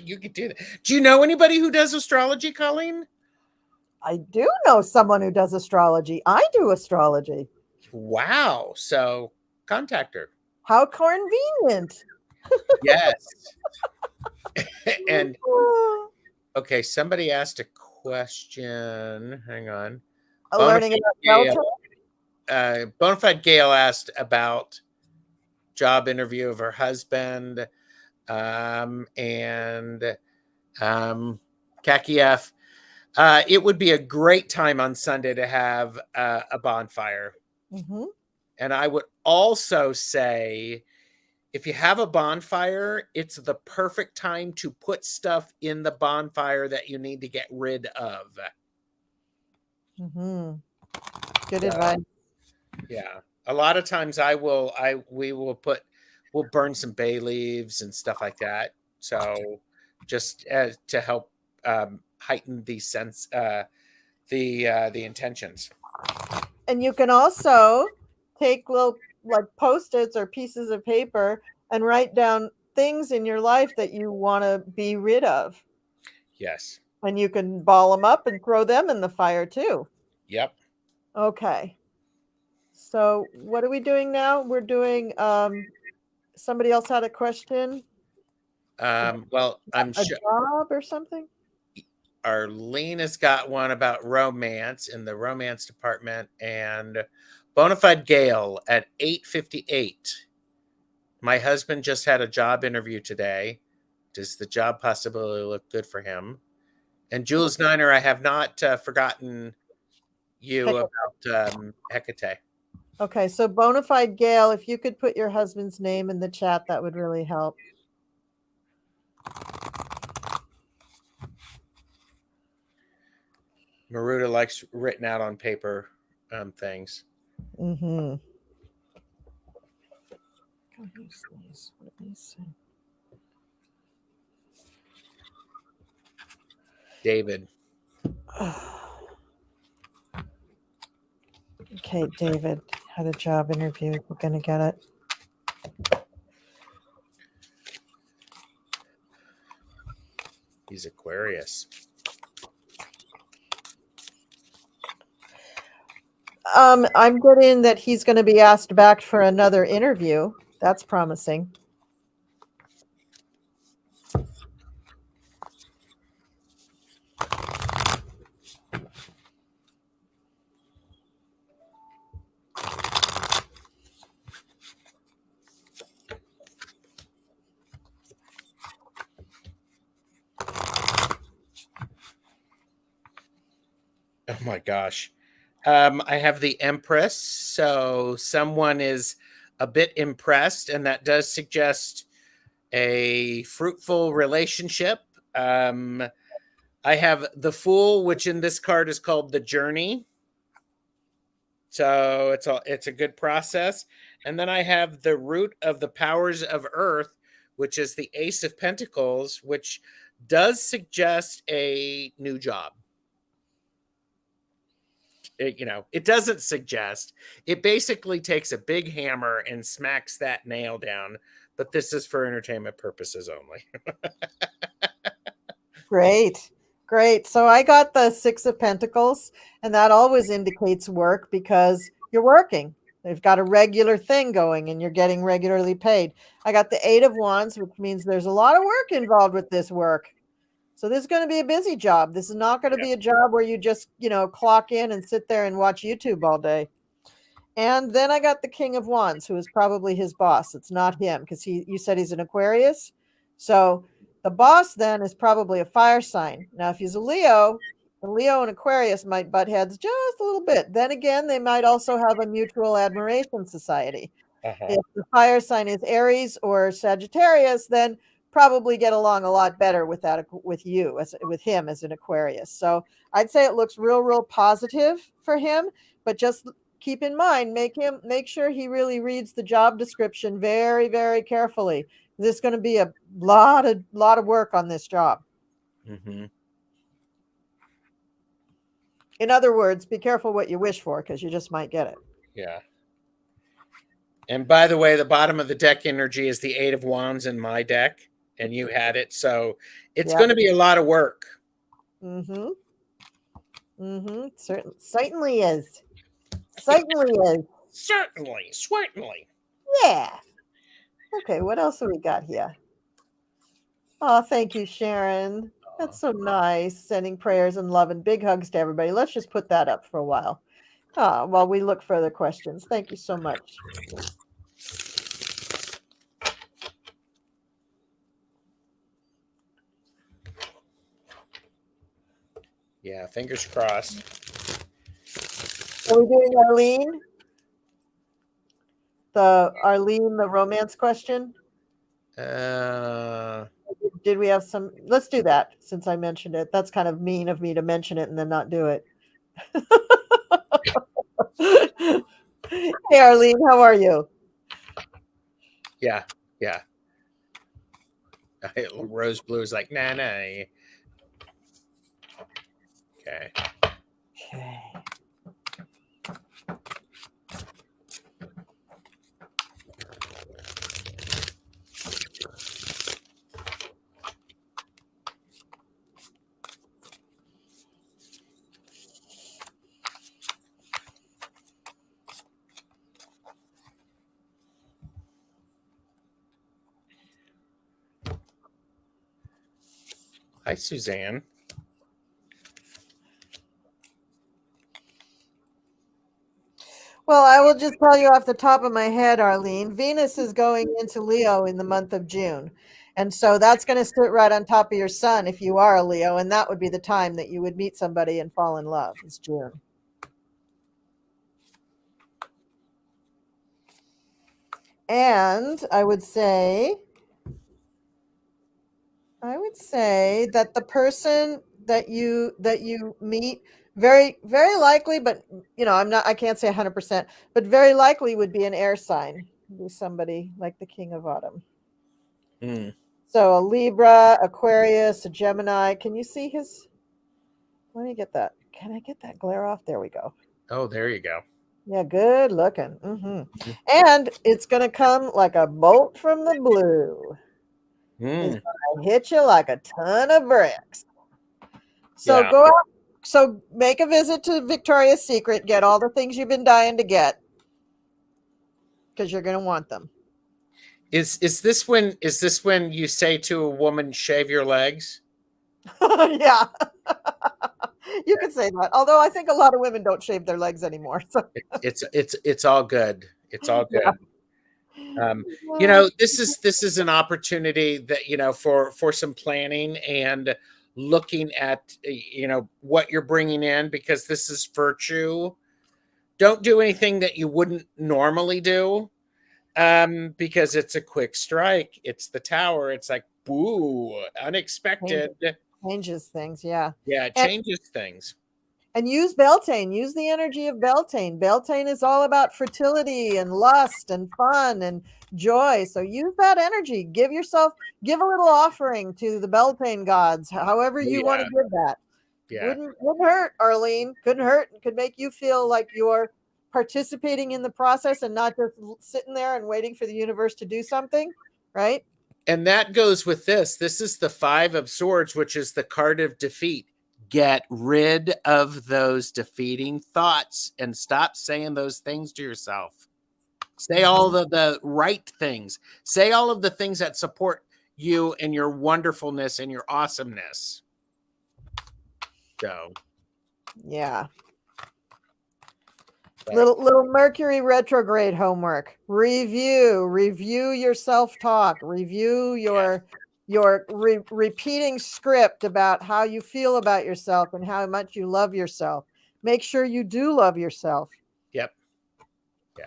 you could do that. Do you know anybody who does astrology, Colleen? I do know someone who does astrology. I do astrology. Wow. So contact her. How convenient. Yes. And okay, somebody asked a question. Hang on. Learning about Beltane? Bonafide Gail asked about job interview of her husband. And Khaki F. It would be a great time on Sunday to have a bonfire. Mm-hmm. And I would also say if you have a bonfire, it's the perfect time to put stuff in the bonfire that you need to get rid of. Mm-hmm. Good advice. Yeah. A lot of times we'll burn some bay leaves and stuff like that. So just to help heighten the sense, the intentions. And you can also take little like post-its or pieces of paper and write down things in your life that you want to be rid of. Yes. And you can ball them up and throw them in the fire too. Yep. Okay. So what are we doing now? We're doing somebody else had a question. Well, I'm A sure job or something? Arlena's got one about romance in the romance department, and Bonafide Gale at 8:58. My husband just had a job interview today. Does the job possibility look good for him? And Jules Niner, I have not forgotten you about Hecate. Okay, so Bonafide Gail, if you could put your husband's name in the chat, that would really help. Maruta likes written out on paper things. Mm-hmm. David. Okay, David had a job interview. We're going to get it. He's Aquarius. I'm getting that he's going to be asked back for another interview. That's promising. Oh my gosh. I have the Empress, so someone is a bit impressed, and that does suggest a fruitful relationship. I have the Fool, which in this card is called the Journey. So it's a good process. And then I have the Root of the Powers of Earth, which is the Ace of Pentacles, which does suggest a new job. It doesn't suggest. It basically takes a big hammer and smacks that nail down. But this is for entertainment purposes only. Great. Great. So I got the Six of Pentacles, and that always indicates work because you're working. They've got a regular thing going and you're getting regularly paid. I got the Eight of Wands, which means there's a lot of work involved with this work. So this is going to be a busy job. This is not going to be a job where you just, clock in and sit there and watch YouTube all day. And then I got the King of Wands, who is probably his boss. It's not him because you said he's an Aquarius. So the boss then is probably a fire sign. Now, if he's a Leo and Aquarius might butt heads just a little bit. Then again, they might also have a mutual admiration society. Uh-huh. If the fire sign is Aries or Sagittarius, then probably get along a lot better with him as an Aquarius. So I'd say it looks real positive for him, but just keep in mind, make sure he really reads the job description very, very carefully. There's going to be a lot of work on this job. Mm-hmm. In other words, be careful what you wish for because you just might get it. Yeah. And by the way, the bottom of the deck energy is the Eight of Wands in my deck, and you had it. So it's going to be a lot of work. Mm-hmm. Mm-hmm. Certainly is. Certainly is. Certainly. Yeah. Okay, what else have we got here? Oh, thank you, Sharon. That's so nice. Sending prayers and love and big hugs to everybody. Let's just put that up for a while while we look for other questions. Thank you so much. Yeah, fingers crossed. Are we doing Arlene? The Arlene, the romance question. Uh, Did we have some? Let's do that since I mentioned it. That's kind of mean of me to mention it and then not do it. Hey, Arlene, how are you? yeah, yeah. Rose Blue is like, nah, nah. Okay. Okay. Hi, Suzanne. Well, I will just tell you off the top of my head, Arlene, Venus is going into Leo in the month of June. And so that's going to sit right on top of your sun if you are a Leo. And that would be the time that you would meet somebody and fall in love, is June. And I would say that the person that you meet very likely, but I can't say 100%, but very likely would be an air sign, be somebody like the King of Autumn. Hmm. So a Libra, Aquarius, a Gemini. Can you see his? Let me get that. Can I get that glare off? There we go. Oh, there you go. Yeah, good looking. And it's going to come like a bolt from the blue. It's Hmm. going to hit you like a ton of bricks. So Yeah. go out. So make a visit to Victoria's Secret. Get all the things you've been dying to get because you're going to want them. Is this when you say to a woman, shave your legs? Yeah. You could say that. Although I think a lot of women don't shave their legs anymore. So It's all good. It's all yeah. good. Um, this is an opportunity that for some planning and looking at what you're bringing in, because this is virtue. Don't do anything that you wouldn't normally do, because it's a quick strike. It's the tower. It's like, boo, unexpected. Changes things, yeah. Yeah, it And changes things. use Beltane. Use the energy of Beltane. Beltane is all about fertility and lust and fun and joy. So use that energy. Give a little offering to the Beltane gods, however you want Yeah, to give that. yeah. Wouldn't hurt, Arlene. Couldn't hurt. Could make you feel like you're participating in the process and not just sitting there and waiting for the universe to do something, right? And that goes with this. This is the Five of Swords, which is the card of defeat. Get rid of those defeating thoughts and stop saying those things to yourself. Say all of the right things. Say all of the things that support you and your wonderfulness and your awesomeness. So, Yeah. but, Little Mercury retrograde homework. Review your self-talk. Review your repeating script about how you feel about yourself and how much you love yourself. Make sure you do love yourself yep. Yeah.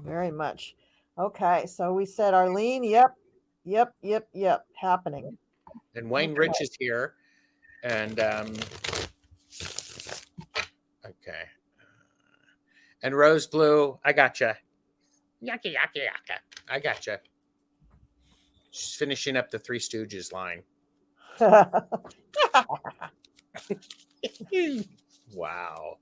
very much. Okay, so we said Arlene, yep, happening. And Wayne Okay. Rich is here. And, okay. And Rose Blue, I gotcha. Yaka, yaka, yaka. I gotcha. She's finishing up the Three Stooges line. Wow.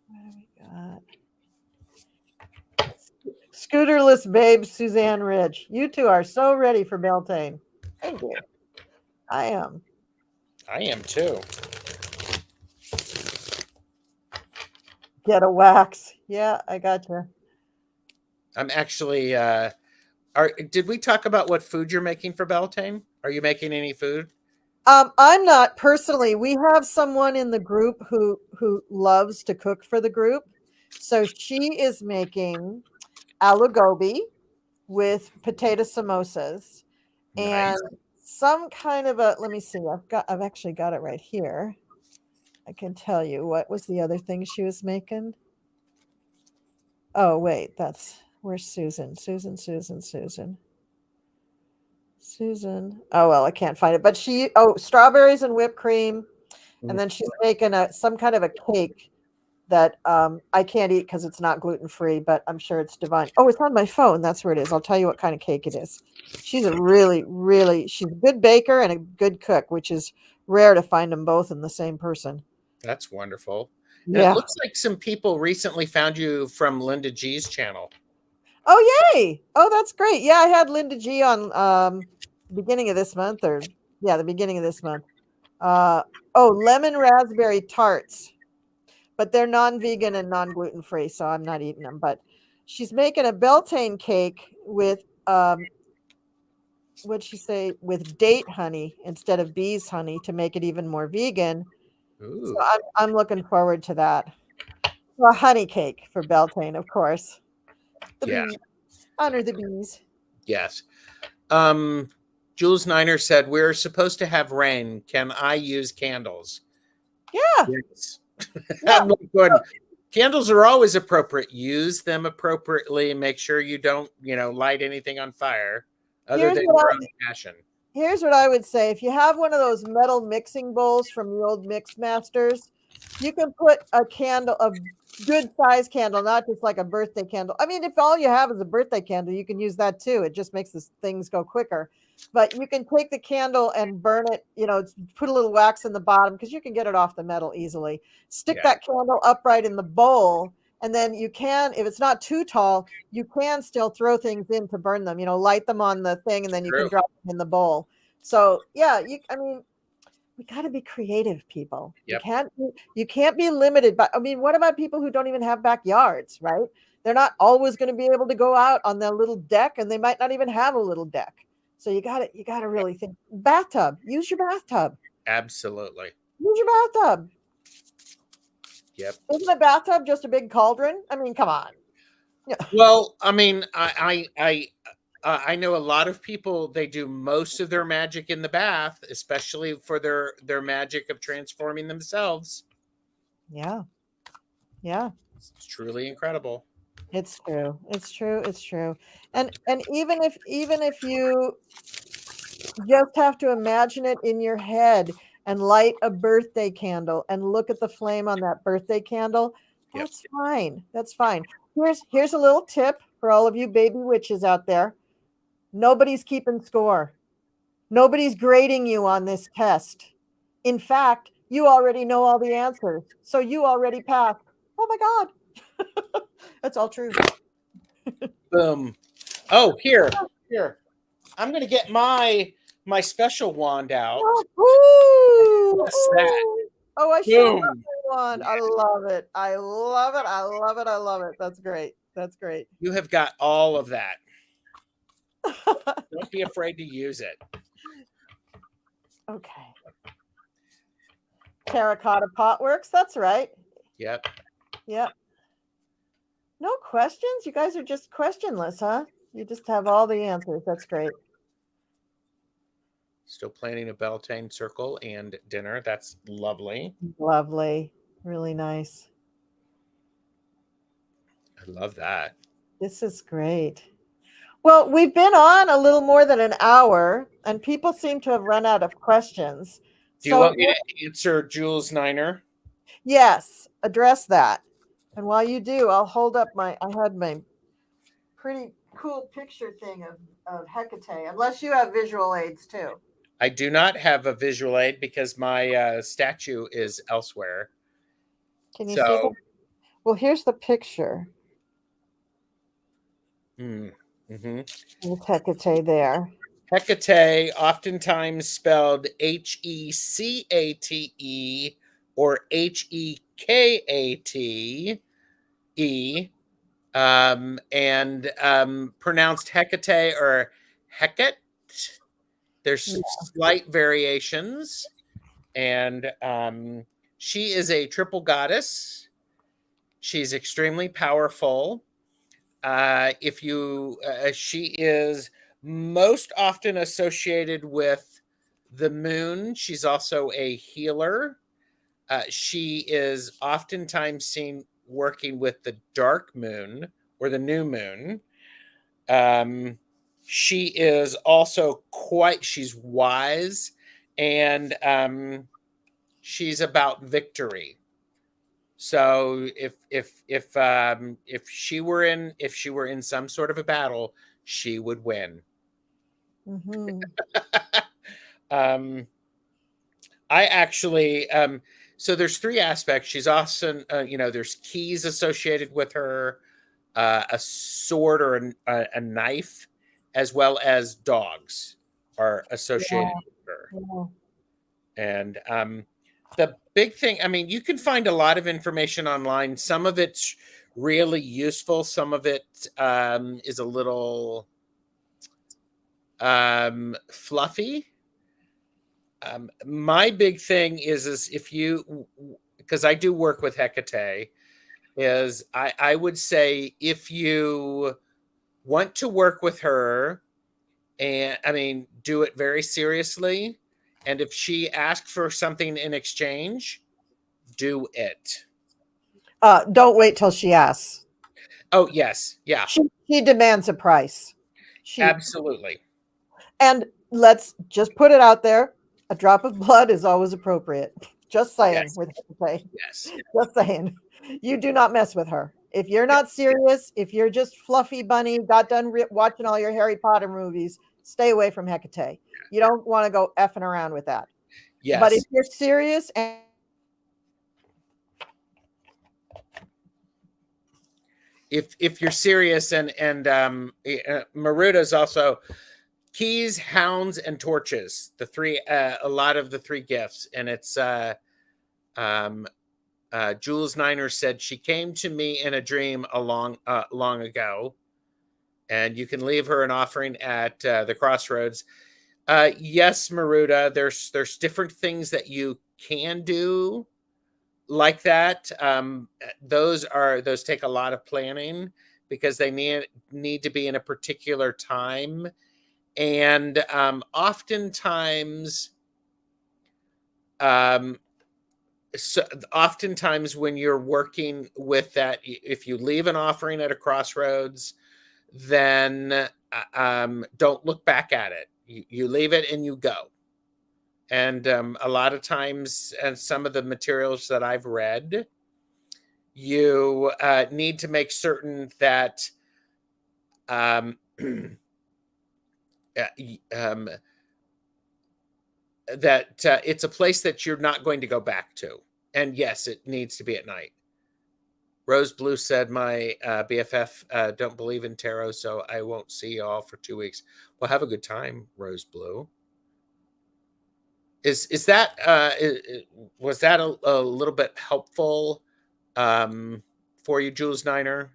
What do we got? Scooterless babe, Suzanne Rich. You two are so ready for Beltane. Thank you. I am. I am too. Get a wax. Yeah, I gotcha. I'm actually did we talk about what food you're making for Beltane? Are you making any food? I'm not personally. We have someone in the group who loves to cook for the group. So she is making aloo gobi with potato samosas Nice. and some kind of a, let me see. I've actually got it right here. I can tell you. What was the other thing she was making? Oh, wait, where's Susan? Susan. Oh, well, I can't find it. But strawberries and whipped cream. And then she's making some kind of a cake that I can't eat because it's not gluten-free, but I'm sure it's divine. Oh, it's on my phone. That's where it is. I'll tell you what kind of cake it is. She's a she's a good baker and a good cook, which is rare to find them both in the same person. That's wonderful. And it Yeah. looks like some people recently found you from Linda G's channel. Oh, yay. Oh, that's great. Yeah, I had Linda G on beginning of this month the beginning of this month. Lemon raspberry tarts. But they're non-vegan and non-gluten-free, so I'm not eating them. But she's making a Beltane cake with what'd she say, with date honey instead of bees honey to make it even more vegan. Ooh. So I'm looking forward to that. Well, a honey cake for Beltane, of course. The bees. Honor the bees. Yes. Jules Niner said, we're supposed to have rain. Can I use candles? Yeah. Yes. I'm going, candles are always appropriate. Use them appropriately. Make sure you don't, light anything on fire other than your own passion. Here's what I would say. If you have one of those metal mixing bowls from the old Mix Masters, you can put a good size candle, not just like a birthday candle. I mean, if all you have is a birthday candle, you can use that too. It just makes things go quicker. But you can take the candle and burn it, put a little wax in the bottom because you can get it off the metal easily. Stick that candle upright in the bowl. And then you can, if it's not too tall, you can still throw things in to burn them, light them on the thing and then you can drop them in the bowl. So yeah, we got to be creative, people. Yep. You can't be limited by, what about people who don't even have backyards, right? They're not always going to be able to go out on their little deck and they might not even have a little deck. So you got to really think. Bathtub, use your bathtub. Absolutely. Use your bathtub. Yep. Isn't a bathtub just a big cauldron? I mean, come on. Yeah. Well, I mean, I know a lot of people, they do most of their magic in the bath, especially for their magic of transforming themselves. Yeah. Yeah. It's truly incredible. It's true. It's true. It's true. And even if you just have to imagine it in your head and light a birthday candle and look at the flame on that birthday candle, that's fine. That's fine. Here's a little tip for all of you baby witches out there. Nobody's keeping score. Nobody's grading you on this test. In fact, you already know all the answers. So you already passed. Oh my God. That's all true. Boom. Oh, here. I'm going to get my special wand out. Ooh, that. Oh, I should have one. I love it. I love it. I love it. I love it. That's great. That's great. You have got all of that. Don't be afraid to use it. Okay. Terracotta pot works. That's right. Yep. Yep. No questions? You guys are just questionless, huh? You just have all the answers. That's great. Still planning a Beltane circle and dinner. That's lovely. Lovely. Really nice. I love that. This is great. Well, we've been on a little more than an hour, and people seem to have run out of questions. Do you want me to answer Jules Niner? Yes, address that. And while you do, I'll hold up I had my pretty cool picture thing of Hecate, unless you have visual aids too. I do not have a visual aid because my statue is elsewhere. Can you see that? Well, here's the picture. Mm-hmm. With Hecate there. Hecate, oftentimes spelled Hecate or Hekate, and pronounced Hecate or Hecate. There's slight variations, and she is a triple goddess. She's extremely powerful. She is most often associated with the moon. She's also a healer. She is oftentimes seen working with the dark moon or the new moon. She is also she's wise, and she's about victory. So if she were in some sort of a battle, she would win. Mm-hmm. um, I actually so there's three aspects. She's often there's keys associated with her, a sword or a knife, as well as dogs are associated Yeah. with her. Yeah. And the big thing, I mean, you can find a lot of information online. Some of it's really useful. Some of it is a little fluffy. My big thing is if you, because I do work with Hecate, is I would say if you want to work with her, and I mean, do it very seriously. And if she asks for something in exchange, do it. Don't wait till she asks. Oh, yes. Yeah, She demands a price. She absolutely. and let's just put it out there. A drop of blood is always appropriate. Just saying. Yes. With Hecate. Yes. Just saying. You do not mess with her. If you're not serious, if you're just fluffy bunny, got done watching all your Harry Potter movies, stay away from Hecate. You don't want to go effing around with that. But if Yes. you're serious and If you're serious, and Maruda's also keys, hounds, and torches. The three, a lot of the three gifts, and it's um, Jules Niner said she came to me in a dream long ago, and you can leave her an offering at the crossroads. Yes, Maruda, there's different things that you can do like that. Those take a lot of planning because they need to be in a particular time, and um, so oftentimes when you're working with that, if you leave an offering at a crossroads, then don't look back at it. You leave it and you go. And a lot of times, and some of the materials that I've read, you need to make certain that um, um, it's a place that you're not going to go back to. And yes, it needs to be at night. Rose Blue said, my BFF don't believe in tarot, so I won't see y'all for 2 weeks. Well, have a good time, Rose Blue. Is that was that a little bit helpful for you, Jules Niner?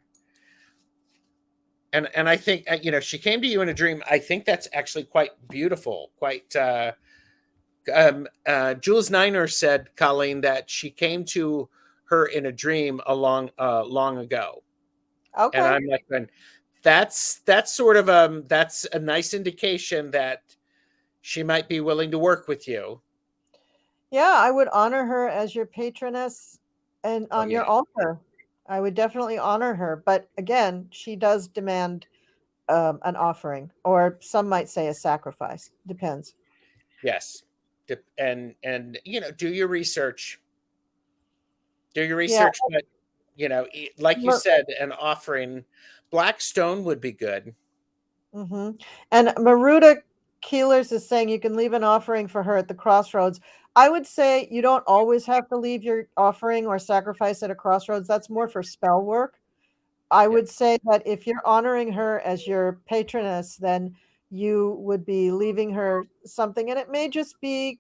And I think she came to you in a dream. I think that's actually quite beautiful. Quite. Jules Niner said, Colleen, that she came to her in a dream long ago, and okay. I'm like, that's sort of that's a nice indication that she might be willing to work with you. Yeah, I would honor her as your patroness and Oh on yeah, your altar. I would definitely honor her. But again, she does demand an offering, or some might say a sacrifice. Depends. yes, and do your research. Do your Yeah. research, but like you Mer- said, an offering, black stone would be good. mhm. And Maruda Keelers is saying you can leave an offering for her at the crossroads. I would say you don't always have to leave your offering or sacrifice at a crossroads. That's more for spell work. I Yeah, would say that if you're honoring her as your patroness, then you would be leaving her something, and it may just be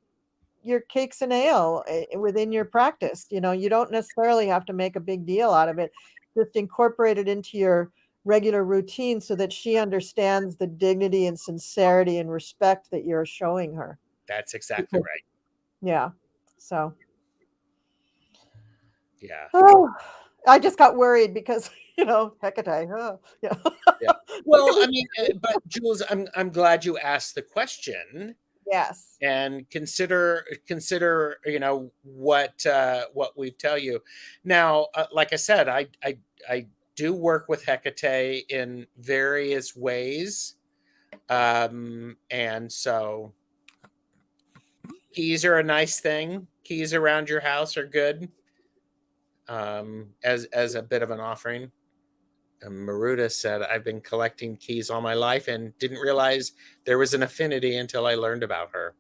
your cakes and ale within your practice. You don't necessarily have to make a big deal out of it. Just incorporate it into your regular routine so that she understands the dignity and sincerity and respect that you're showing her. that's exactly Because, right. yeah. So, Yeah, oh, I just got worried because, Hecate. Oh, yeah. yeah. What Well, could we I mean, but Jules, I'm glad you asked the question, Yes. And consider what we tell you. Now, like I said, I do work with Hecate in various ways, and so keys are a nice thing. Keys around your house are good, as a bit of an offering. Maruta said, I've been collecting keys all my life and didn't realize there was an affinity until I learned about her.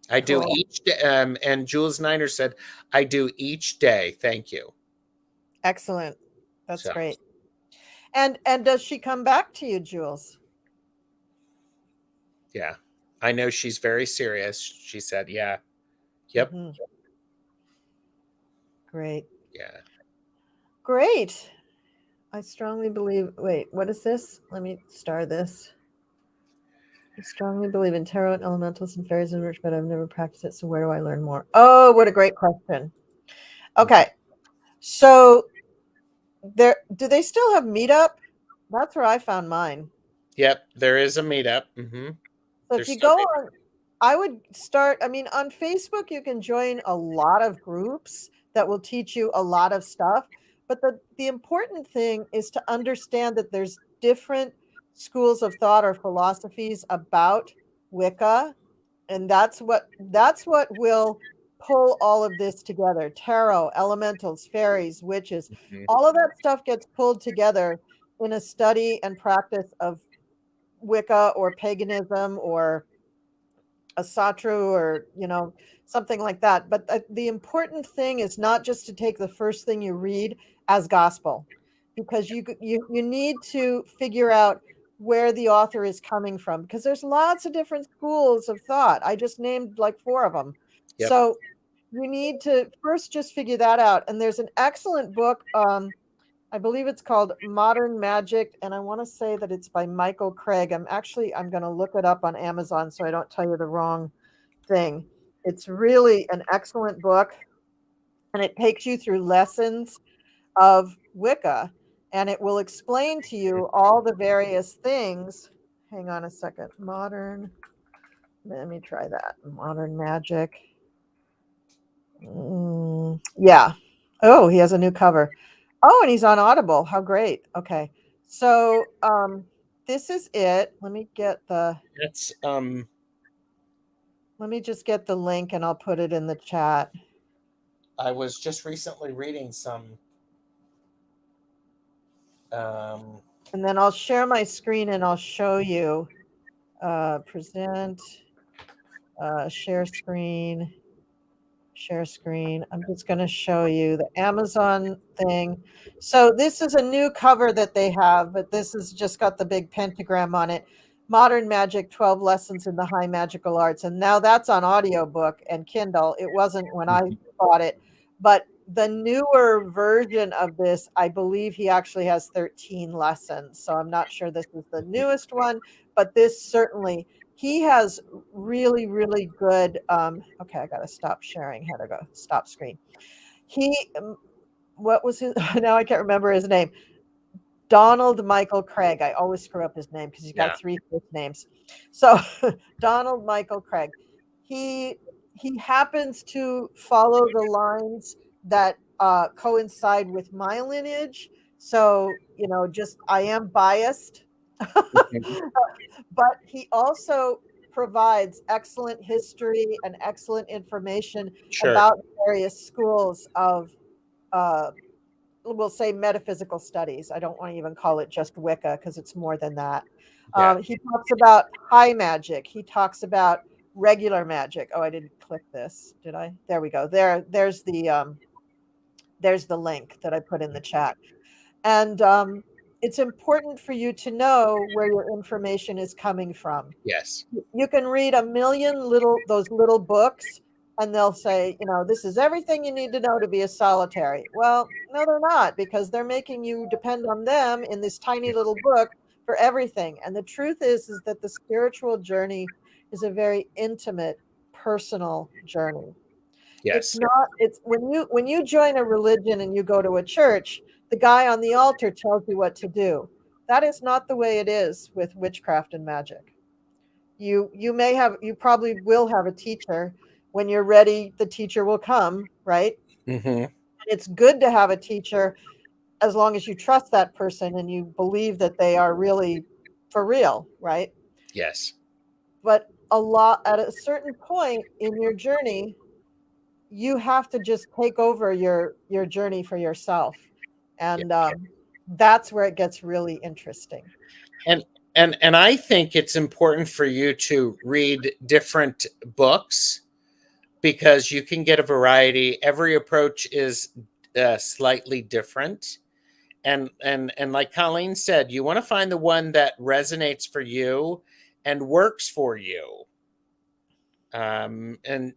I do each day. And Jules Niner said, I do each day. Thank you. Excellent. That's great. And does she come back to you, Jules? Yeah. I know she's very serious. She said, yeah. Yep. Mm-hmm. Great. Yeah. Great. I strongly believe. Wait, what is this? Let me star this. I strongly believe in tarot and elementals and fairies and witch, but I've never practiced it. So where do I learn more? Oh, what a great question. Okay, so do they still have meetup? That's where I found mine. Yep, there is a meetup. Mm-hmm. So if you go on, I would start. I mean, on Facebook, you can join a lot of groups that will teach you a lot of stuff. But the important thing is to understand that there's different schools of thought or philosophies about Wicca, and that's what will pull all of this together. Tarot, elementals, fairies, witches, all of that stuff gets pulled together in a study and practice of Wicca or paganism or a satru or something like that. But the important thing is not just to take the first thing you read as gospel, because you need to figure out where the author is coming from, because there's lots of different schools of thought. I just named like 4 of them. Yep. So you need to first just figure that out. And there's an excellent book, I believe it's called Modern Magic, and I want to say that it's by Michael Craig. I'm going to look it up on Amazon so I don't tell you the wrong thing. It's really an excellent book, and it takes you through lessons of Wicca, and it will explain to you all the various things. Hang on a second. Let me try that. Modern Magic. Yeah. Oh, he has a new cover. Oh, and he's on Audible. How great. Okay. So this is it. Let me get the let me just get the link and I'll put it in the chat. I was just recently reading some and then I'll share my screen and I'll show you present share screen. I'm just going to show you the Amazon thing. So this is a new cover that they have, but this has just got the big pentagram on it. Modern Magic, 12 Lessons in the High Magical Arts. And now that's on audiobook and Kindle. It wasn't when I bought it. But the newer version of this, I believe he actually has 13 lessons. So I'm not sure this is the newest one, but this certainly... He has really, really good. Okay, I got to stop sharing. How to go? Stop screen. What was his? Now I can't remember his name. Donald Michael Craig. I always screw up his name because he's got 3 first names. So Donald Michael Craig. He happens to follow the lines that coincide with my lineage. So just I am biased. But he also provides excellent history and excellent information about various schools of, we'll say, metaphysical studies. I don't want to even call it just Wicca because it's more than that. He talks about high magic. He talks about regular magic. Oh, I didn't click this, did I? There we go. There's the link that I put in the chat. And it's important for you to know where your information is coming from. Yes. You can read a million those little books and they'll say, this is everything you need to know to be a solitary. Well, no, they're not, because they're making you depend on them in this tiny little book for everything. And the truth is that the spiritual journey is a very intimate, personal journey. Yes. It's when you join a religion and you go to a church, the guy on the altar tells you what to do. That is not the way it is with witchcraft and magic. You probably will have a teacher. When you're ready, the teacher will come, right? Mm-hmm. It's good to have a teacher as long as you trust that person and you believe that they are really for real, right? Yes. But a lot at a certain point in your journey, you have to just take over your journey for yourself, Yeah. and that's where it gets really interesting. And and I think it's important for you to read different books because you can get a variety. Every approach is slightly different. And like Colleen said, you want to find the one that resonates for you and works for you. And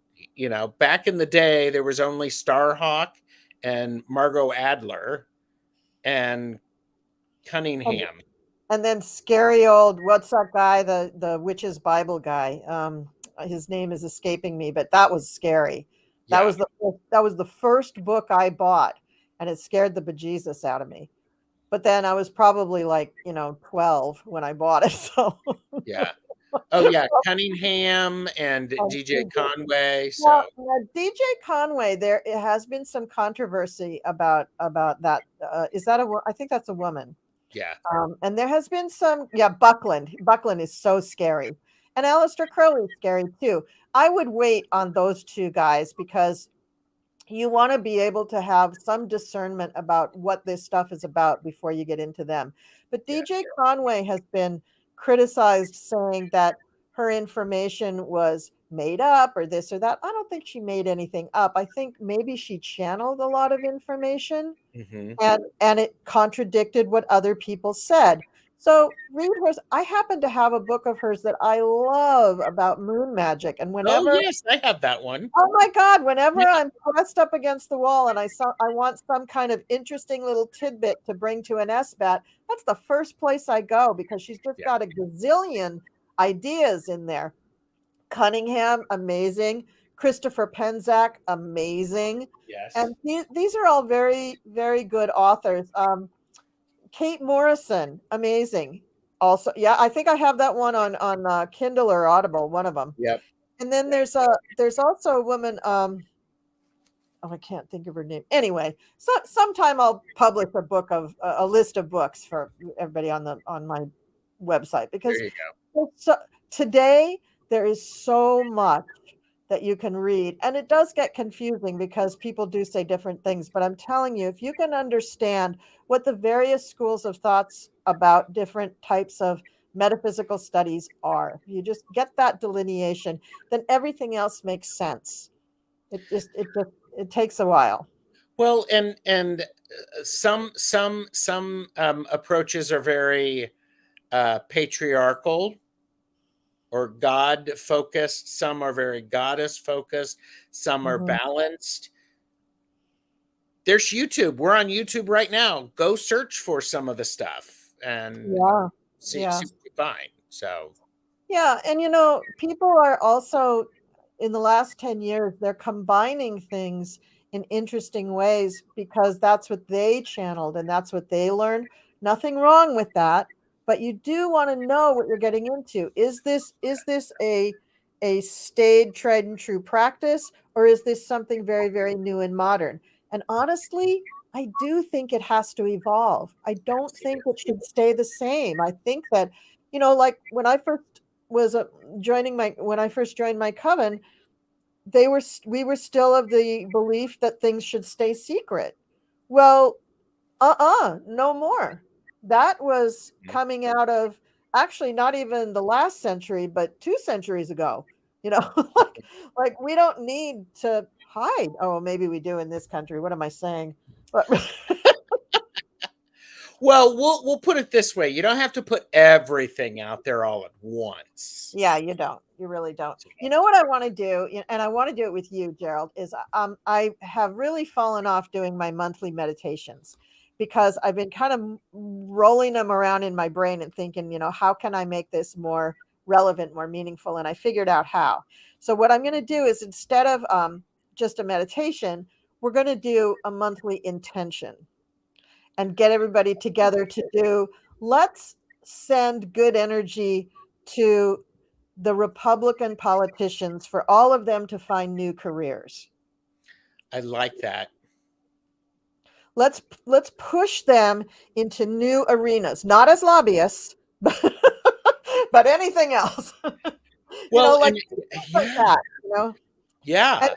back in the day, there was only Starhawk and Margot Adler and and, Cunningham. and then scary old, what's that guy, the witch's bible guy, his name is escaping me, but that was scary. that Yeah, was the that was the first book I bought, and it scared the bejesus out of me. But then I was probably like 12 when I bought it. So yeah. Oh yeah, Cunningham and DJ Conway. well, So DJ Conway, there it has been some controversy about that. Is that I think that's a woman. yeah. And there has been some, yeah, Buckland. Buckland is so scary. And Aleister Crowley is scary too. I would wait on those two guys because you want to be able to have some discernment about what this stuff is about before you get into them. But Yeah. DJ Conway has been criticized, saying that her information was made up or this or that. I don't think she made anything up. I think maybe she channeled a lot of information, Hmm. and it contradicted what other people said. So read hers. I happen to have a book of hers that I love about moon magic, and Oh whenever, yes, I have that one. oh my God, whenever Yeah, I'm pressed up against the wall and I want some kind of interesting little tidbit to bring to an SBAT, that's the first place I go because she's just yeah, got a gazillion ideas in there. Cunningham, amazing. Christopher Penczak, amazing. yes, And these are all very, very good authors. Kate Morrison, amazing. Also, yeah, I think I have that one on Kindle or Audible, one of them. yep. And then there's also a woman. Oh, I can't think of her name. Anyway, so sometime I'll publish a book of a list of books for everybody on my website, There because you go. so, today there is so much that you can read, and it does get confusing because people do say different things. But I'm telling you, if you can understand what the various schools of thoughts about different types of metaphysical studies are, you just get that delineation, then everything else makes sense. It takes a while. Well, and some approaches are very patriarchal or God focused. Some are very goddess focused. Some are Mhm. balanced. There's YouTube. We're on YouTube right now. Go search for some of the stuff and Yeah, see yeah. what you find. So Yeah, and people are also, in the last 10 years, they're combining things in interesting ways because that's what they channeled and that's what they learned. Nothing wrong with that, but you do want to know what you're getting into. Is this a staid, tried and true practice, or is this something very, very new and modern? And honestly, I do think it has to evolve. I don't think it should stay the same. I think that, like when I first was joining my when I first joined my coven, we were still of the belief that things should stay secret. Well, no more. That was coming out of, actually, not even the last century, but 2 centuries ago. Like we don't need to hide. Oh, maybe we do in this country. What am I saying? But well, we'll put it this way: you don't have to put everything out there all at once. yeah, you don't. You really don't. So, You know what I want to do, and I want to do it with you, Gerald, is I have really fallen off doing my monthly meditations because I've been kind of rolling them around in my brain and thinking, how can I make this more relevant, more meaningful? And I figured out how. So what I'm going to do is, instead of just a meditation, we're going to do a monthly intention and get everybody together to do, let's send good energy to the Republican politicians for all of them to find new careers. I like that. Let's push them into new arenas, not as lobbyists, but anything else. Well, like yeah, that, yeah.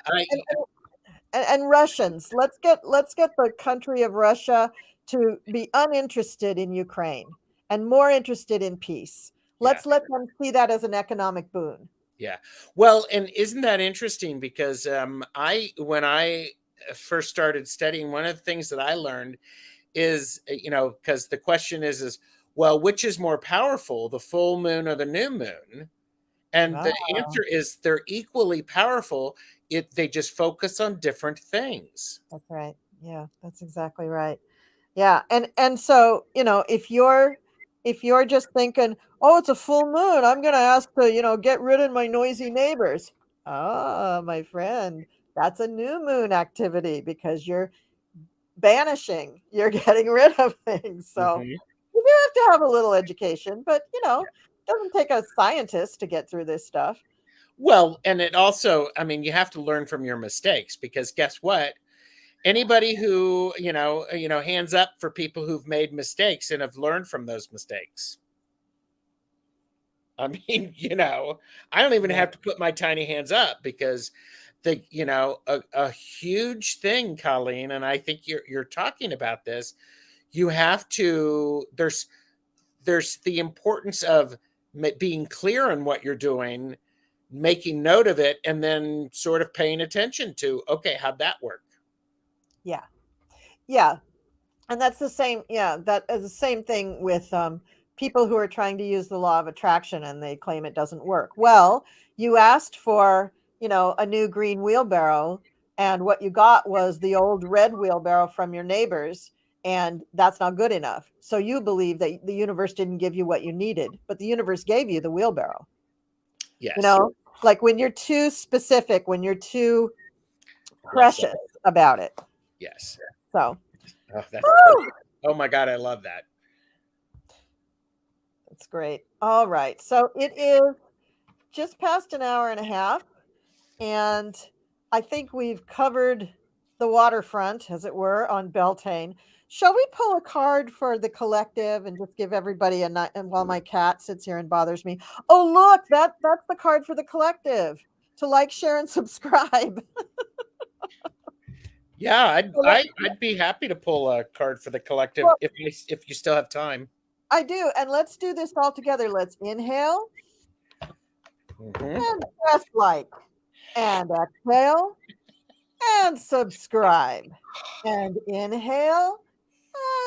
And Russians. Let's get the country of Russia to be uninterested in Ukraine and more interested in peace. Let's let them see that as an economic boon. Yeah. Well, and isn't that interesting? Because when I first started studying, one of the things that I learned is, because the question is, well, which is more powerful, the full moon or the new moon? And the answer is they're equally powerful. They just focus on different things. That's right. Yeah, that's exactly right. Yeah, and so if you're just thinking, oh, it's a full moon, I'm going to ask to get rid of my noisy neighbors. Ah, my friend, that's a new moon activity because you're banishing, you're getting rid of things. So you do have to have a little education, but it doesn't take a scientist to get through this stuff. Well, and it also, you have to learn from your mistakes, because guess what? Anybody who, hands up for people who've made mistakes and have learned from those mistakes. I don't even have to put my tiny hands up, because a huge thing, Colleen, and I think you're talking about this. You have to, there's the importance of being clear on what you're doing, making note of it, and then sort of paying attention to, okay, how'd that work? Yeah. And that's the same. Yeah. That is the same thing with people who are trying to use the law of attraction and they claim it doesn't work. Well, you asked for, a new green wheelbarrow, and what you got was the old red wheelbarrow from your neighbors. And that's not good enough. So you believe that the universe didn't give you what you needed, but the universe gave you the wheelbarrow. Yes. Like when you're too specific, when you're too precious about it. Yes. So, oh my God, I love that. That's great. All right. So it is just past an hour and a half, and I think we've covered the waterfront, as it were, on Beltane. Shall we pull a card for the collective and just give everybody a night? And while my cat sits here and bothers me, oh look, that's the card for the collective. To like, share, and subscribe. Yeah, I'd be happy to pull a card for the collective, if you still have time. I do, and let's do this all together. Let's inhale and press like, and exhale and subscribe, and inhale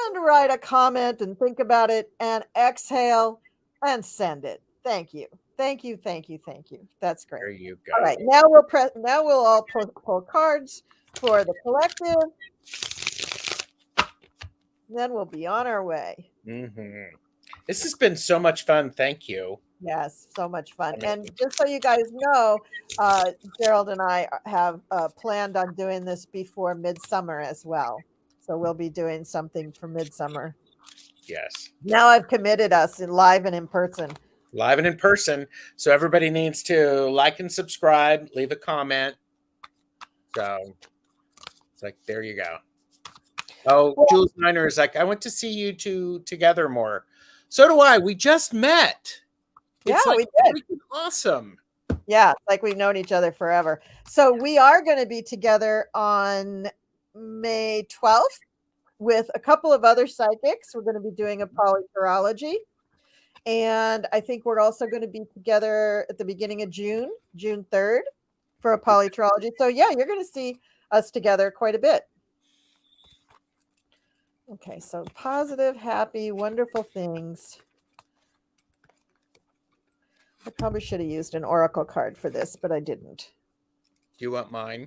and write a comment and think about it, and exhale and send it. Thank you. Thank you. Thank you. Thank you. That's great. There you go. All right. Now we'll all pull cards for the collective. Then we'll be on our way. This has been so much fun. Thank you. Yes, so much fun. And just so you guys know, Gerald and I have planned on doing this before midsummer as well. So we'll be doing something for midsummer. Yes. Now I've committed us in live and in person. Live and in person. So everybody needs to like and subscribe, leave a comment. So it's like, there you go. Oh, well, Jules Niner is like, I want to see you two together more. So do I. We just met. It's we did. Awesome. Yeah, like we've known each other forever. So we are going to be together on May 12th with a couple of other psychics. We're going to be doing a polytarology. And I think we're also going to be together at the beginning of June 3rd, for a polytarology. So yeah, you're going to see us together quite a bit. Okay, so positive, happy, wonderful things. I probably should have used an oracle card for this, but I didn't. Do you want mine?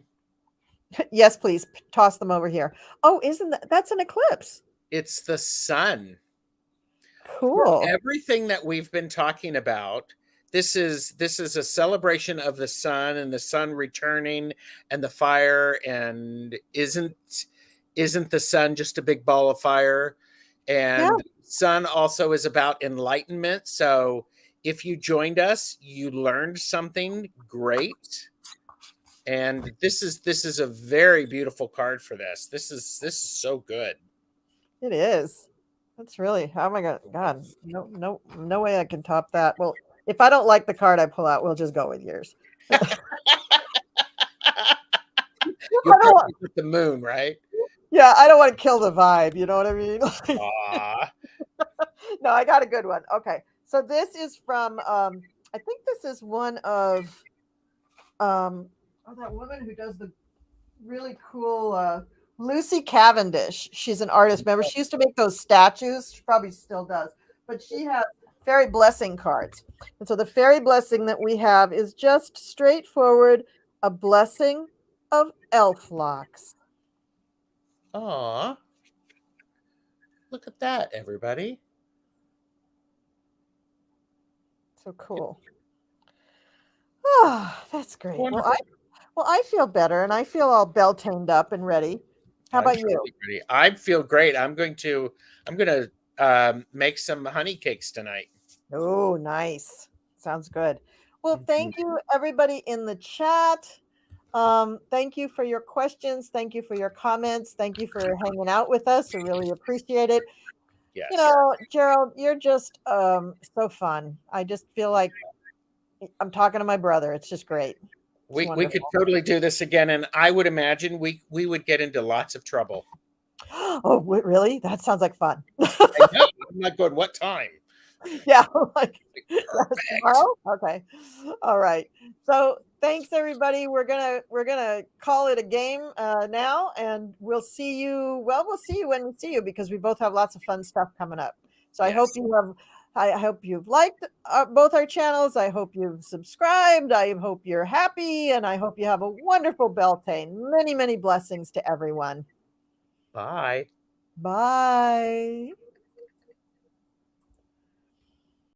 Yes, please. Toss them over here. Oh, that's an eclipse? It's the sun. Cool. For everything that we've been talking about, this is a celebration of the sun and the sun returning and the fire. And isn't the sun just a big ball of fire? And sun also is about enlightenment. So if you joined us, you learned something great. And this is a very beautiful card for this. This is so good. It is. That's really, oh my God, no way I can top that. Well, if I don't like the card I pull out, we'll just go with yours. You'll I don't want, probably put the moon, right? yeah, I don't want to kill the vibe. You know what I mean? Aw. No, I got a good one. Okay, so this is from. I think this is one of. Oh, that woman who does the really cool. Lucy Cavendish. She's an artist. Remember, she used to make those statues. She probably still does. But she has fairy blessing cards. And so the fairy blessing that we have is just straightforward a blessing of elf locks. Aw. Look at that, everybody. So cool. Oh, that's great. Wonderful. Well, I feel better and I feel all Beltaned up and ready. How about you? Ready. I feel great. I'm gonna make some honey cakes tonight. Oh, nice. Sounds good. Well, thank you everybody in the chat. Thank you for your questions. Thank you for your comments. Thank you for hanging out with us. We really appreciate it. Yes. You know, Gerald, you're just so fun. I just feel like I'm talking to my brother. It's just great. We could totally do this again, and I would imagine we would get into lots of trouble. Oh, really? That sounds like fun. I know. I'm not good. What time? Yeah, like tomorrow. Okay, all right. So thanks everybody. We're gonna call it a game now, and we'll see you. Well, we'll see you when we see you because we both have lots of fun stuff coming up. So I hope you have. I hope you've liked both our channels. I hope you've subscribed. I hope you're happy, and I hope you have a wonderful Beltane. Many blessings to everyone. Bye. Bye.